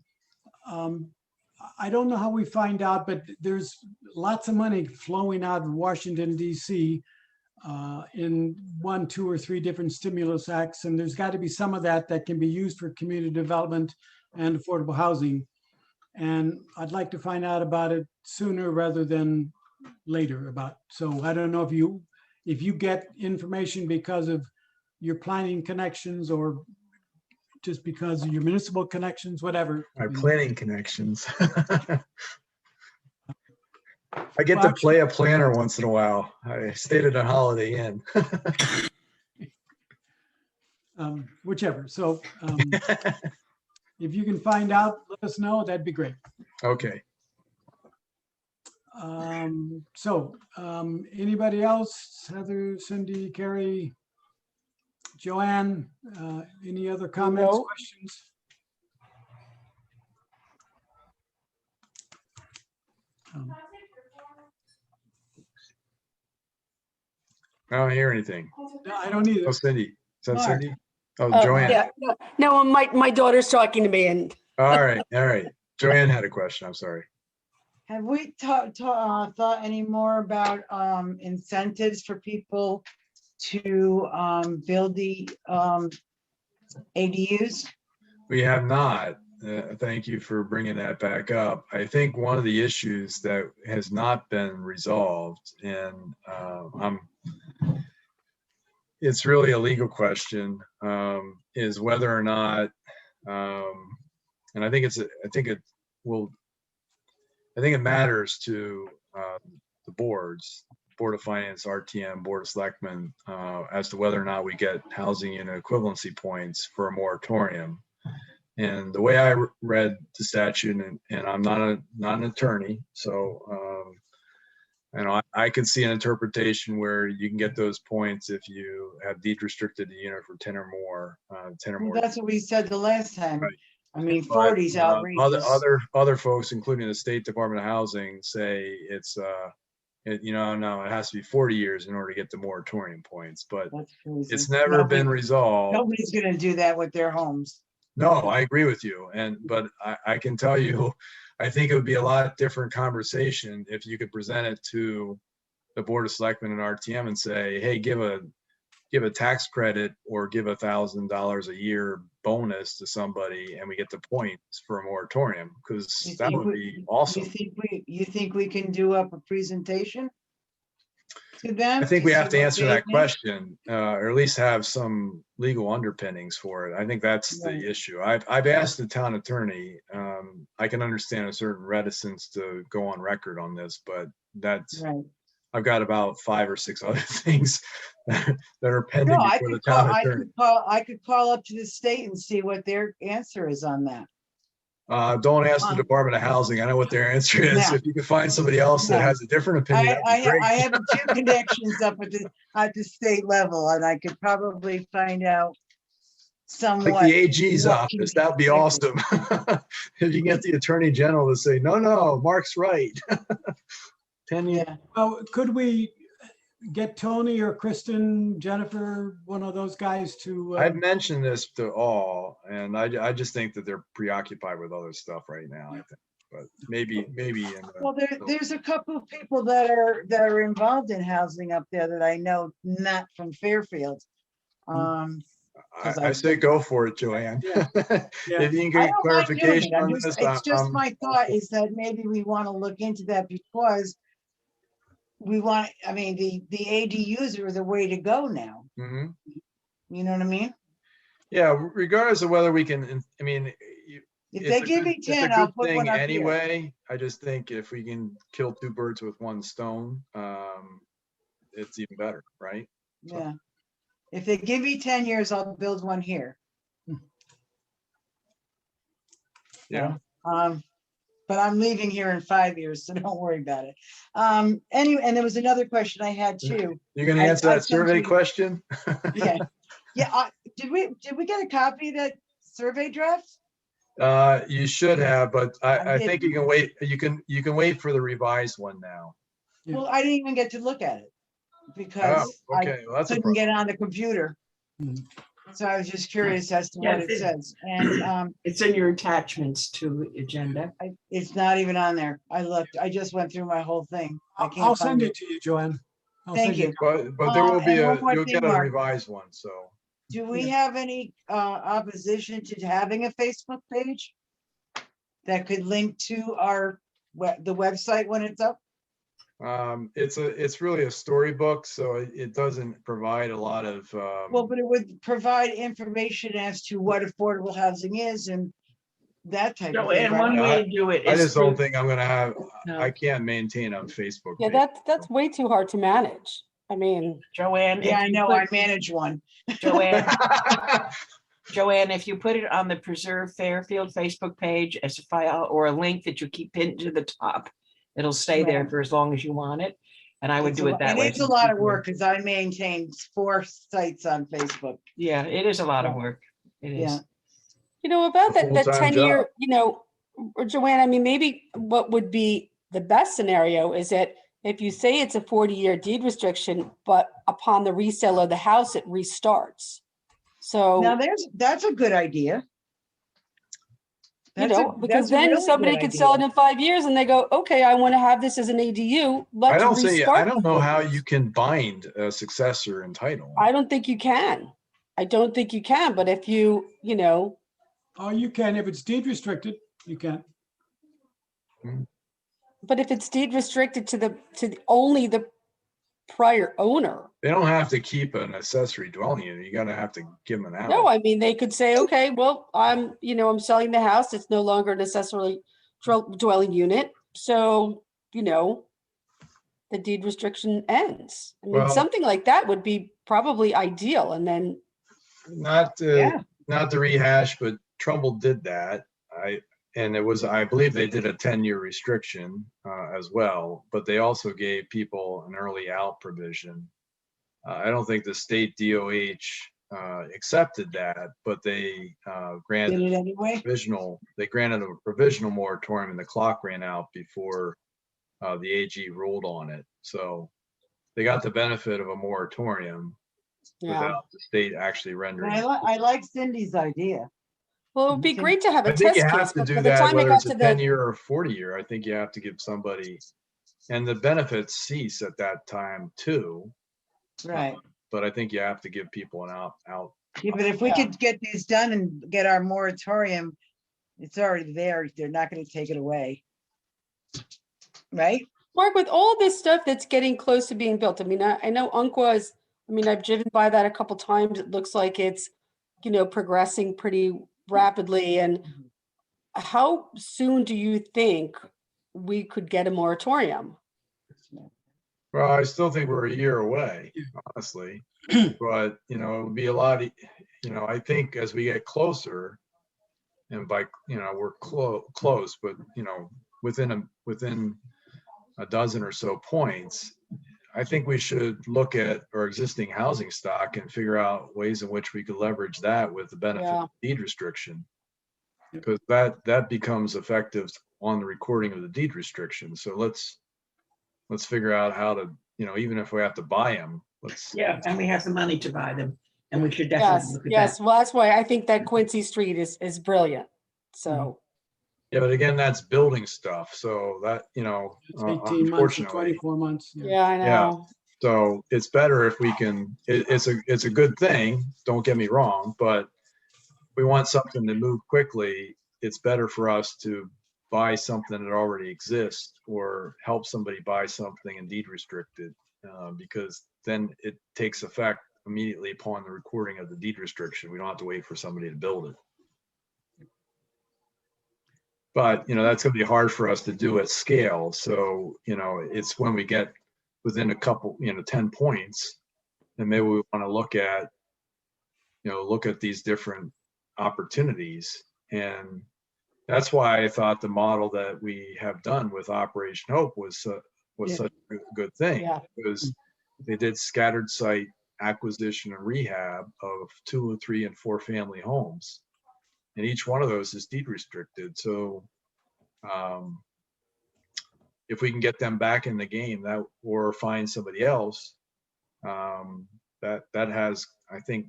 I don't know how we find out, but there's lots of money flowing out of Washington, D.C. In 1, 2, or 3 different stimulus acts. And there's got to be some of that can be used for community development and affordable housing. And I'd like to find out about it sooner rather than later so I don't know if you get information because of your planning connections or just because of your municipal connections, whatever. My planning connections. I get to play a planner once in a while. I stayed at a Holiday Inn. Whichever. So if you can find out, let us know. That'd be great. Okay. Anybody else? Heather, Cindy, Carrie, Joanne, any other comments, No. questions? I don't hear anything. No, I don't either. Oh, Cindy. Is that Mark. Cindy? Oh, Oh, Joanne. yeah, no, my daughter's talking to me and All right. Joanne had a question. I'm sorry. Have we thought any more about incentives for people to build the ADUs? We have not. Thank you for bringing that back up. I think one of the issues that has not been resolved, and it's really a legal question, is whether or not, and I think it matters to the boards, Board of Finance, RTM, Board of Selectmen, as to whether or not we get housing unit equivalency points for a moratorium. And the way I read the statute, and I'm not an attorney, so I could see an interpretation where you can get those points if you have deed restricted the unit for 10 or more. Well, that's what we said the last time. Right. I mean, But, 40's outrageous. Other folks, including the State Department of Housing, say it's no, it has to be 40 years in order to get the moratorium points. But That's crazy. it's never been resolved. Nobody's going to do that with their homes. No, I agree with you. But I can tell you, I think it would be a lot different conversation if you could present it to the Board of Selectmen and RTM and say, hey, give a tax credit or give $1,000 a year bonus to somebody and we get the points for a moratorium, because that would be awesome. You think we can do up a presentation to them? I think we have to see what answer they that think? question, or at least have some legal underpinnings for it. I think that's Right. the issue. I've asked the town attorney. I can understand a certain reticence to go on record on this, but Right. I've got about 5 or 6 other things that are pending No, before the town attorney. I could call up to the state and see what their answer is on that. Don't ask the Department of Housing. I know what their answer is. No. If you can find somebody else that No. has a different opinion, that'd be great. I have a few connections up at the state level, and I could probably find out somewhat. Like the AG's what can office, be that'd be expected. awesome. If you get the Attorney General to say, no, Mark's right. 10 years. Yeah, Well, could we get Tony or Kristen, Jennifer, one of those guys to? I've mentioned this to all, and I just think that they're preoccupied with other stuff right now, I think. But maybe in well, the, there's a couple of people that are involved in housing up there that I know, not from Fairfield. I say go for it, Joanne. Yeah. If you can I get don't mind doing clarification it. on It's this, just my thought is that maybe we want to look into that because we want, I mean, the ADUs are the way to go now. Mhm. You know what I mean? Yeah, regardless of whether we can, I mean, If it's they a give good- me it's a 10, I'll good put thing one up here. anyway. I just think if we can kill two birds with one stone, it's even better, right? Yeah. If they give me 10 years, I'll build one here. Yeah. But I'm leaving here in 5 years, so don't worry about it. Anyway, and there was another question I had too. You're gonna I answer that sent survey you- question? Yeah. Yeah, did we get a copy of that survey draft? You should have, but I I think you didn't. can wait. You can wait for the revised one now. Yeah. Well, I didn't even get to look at it Oh, because I okay. Well, that's a couldn't get problem. on the computer. Mhm. So I was just curious as to what Yeah, it says. And It's in your attachments to the agenda. it's not even on there. I looked, I just went through my whole thing. I I'll can't send find it to you, Joanne. I'll Thank send you. But there will be And one more you'll thing, get a Mark. revised one, so. Do we have any opposition to having a Facebook page that could link to the website when it's up? It's really a storybook, so it doesn't provide a lot of, Well, but it would provide information as to what affordable housing is and that type of So, thing. and right? one way to do it I is just don't through, think I'm gonna have, No. I can't maintain a Facebook Yeah, page. that's way too hard to manage. I mean, Joanne. Yeah, if I you know, put- I manage one. Joanne, Joanne, if you put it on the Preserve Fairfield Facebook page as a file or a link that you keep pinned to the top, it'll stay there Right. for as long as you want it. And I would do it that And way. it's a lot of work because I maintain 4 sites on Facebook. Yeah, it is a lot of work. It Yeah. is. about that Full-time 10-year, or Joanne, I mean, maybe what would be the best scenario is that if you say it's a 40-year deed restriction, but upon the resale of the house, it restarts. Now So, that's a good idea. because that's a then really somebody good could sell it idea. in 5 years and they go, okay, I want to have this as an ADU. Let's restart. I don't know the how business." you can bind a successor in title. I don't think you can. I don't think you can, but if you, Oh, you can, if it's deed restricted, you can. but if it's deed restricted to only the prior owner. They don't have to keep an accessory dwelling unit. You gotta have to give them an out. No, I mean, they could say, okay, well, I'm selling the house. It's no longer an accessory dwelling unit. So, the deed restriction ends. I mean, Well- something like that would be probably ideal. And then, Not Yeah. to rehash, but Trumbull did that. I believe they did a 10-year restriction as well, but they also gave people an early out provision. I don't think the state DOH accepted that, but they Did granted it anyway? they granted a provisional moratorium and the clock ran out before the AG ruled on it. So they got the benefit of a moratorium yeah. without the state actually rendering. I like Cindy's idea. Well, it would be Okay. great to have a I think test you case, have to but do by the that, time it whether got it's to a the, 10-year or 40-year. I think you have to give somebody, and the benefits cease at that time too. Right. But I think you have to give people an out. Yeah, but if we Yeah. could get these done and get our moratorium, it's already there. They're not going to take it away. Right? Mark, with all this stuff that's getting close to being built, I mean, I know Umpqua is, I mean, I've driven by that a couple times. It looks like it's, progressing pretty rapidly. And how soon do you think we could get a moratorium? Well, I still think we're a year away, honestly. But, it would be a lot, I think as we get closer and by, we're close, but, within a dozen or so points, I think we should look at our existing housing stock and figure out ways in which we could leverage that with the benefit Yeah. of deed restriction. Because that becomes effective on the recording of the deed restriction. So let's figure out how to, even if we have to buy them, Yeah, and we have the money to buy them, and we should definitely Yes, look at yes. that. Well, that's why I think that Quincy Street is brilliant. So, yeah, but again, that's building stuff. So that, It's 18 months to unfortunately, 24 months. yeah, I Yeah. know. so it's better if we can, it's a good thing, don't get me wrong, but if we want something to move quickly, it's better for us to buy something that already exists or help somebody buy something and deed restrict it, because then it takes effect immediately upon the recording of the deed restriction. We don't have to wait for somebody to build it. But, that's going to be hard for us to do at scale. So, it's when we get within a couple, 10 points, and maybe we want to look at these different opportunities. And that's why I thought the model that we have done with Operation Hope was Yeah. such a good thing. Yeah. Because they did scattered site acquisition and rehab of 2, 3, and 4 family homes. And each one of those is deed restricted. So if we can get them back in the game, that or find somebody else, that has, I think,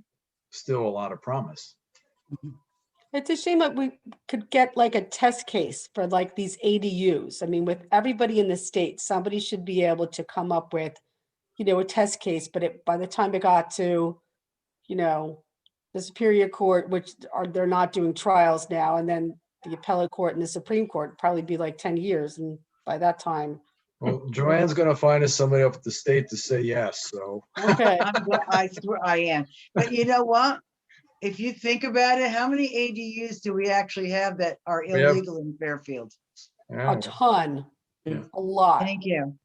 still a lot of promise. It's a shame that we could get like a test case for like these ADUs. I mean, with everybody in the state, somebody should be able to come up with, a test case, but by the time it got to, the Superior Court, they're not doing trials now, and then the appellate court and the Supreme Court, probably be like 10 years. And by that time, Well, Joanne's going to find us somebody up at the state to say yes. So okay. I swear I am. But you know what? If you think about it, how many ADUs do we actually have that are have- illegal in Fairfield? yeah. A ton, Yeah. a lot. Thank you. You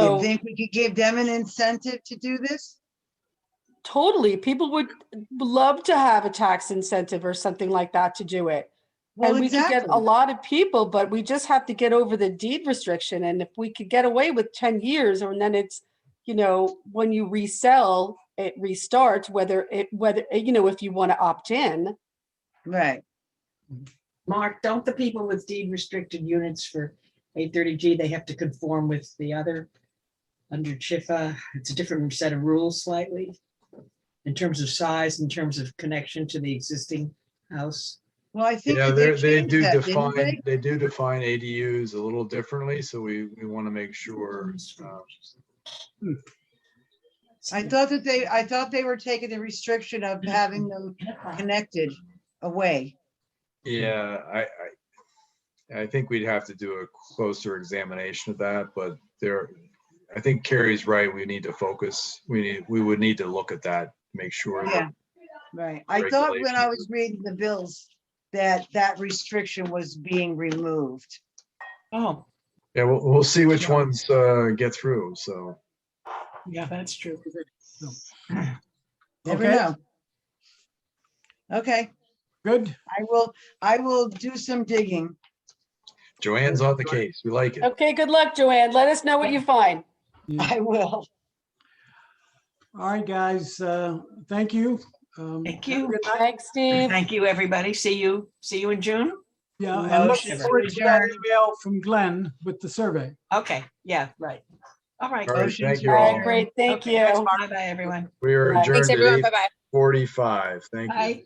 So think we could give them an incentive to do this? totally, people would love to have a tax incentive or something like that to do it. Well, And we could get a exactly. lot of people, but we just have to get over the deed restriction. And if we could get away with 10 years, and then it's, when you resell, it restarts, whether, if you want to opt in. Right. Mark, don't the people with deed restricted units for 830G, they have to conform with the other under CHIFA? It's a different set of rules slightly in terms of size, in terms of connection to the existing house. Well, I think Yeah, that they they changed do that, didn't define they? ADUs a little differently. So we want to make sure. I thought they were taking the restriction of having them connected away. Yeah, I think we'd have to do a closer examination of that, but I think Carrie's right. We need to focus. We would need to look at that, make sure Yeah. that Right. I thought when I Regulations. was reading the bills that restriction was being removed. Oh, yeah, we'll see which ones get through. So yeah, that's true. Never Okay. know. Okay, Good. I will do some digging. Joanne's on the case. We like it. Okay, good luck, Joanne. Let us know what you find. I will. All right, guys. Thank you. Thank have a you. good night. Thanks, Steve. Thank you, everybody. See you in June. Yeah, and look Motion to forward to that adjourn. email from Glenn with the survey. Okay, yeah, right. All right. All right, Motion thank to you All all. right, great. Thank Okay, thanks, you. Bye-bye, everyone. We are Bye. adjourned Thanks, at everyone. Bye-bye. 8:45. Thank you. Bye.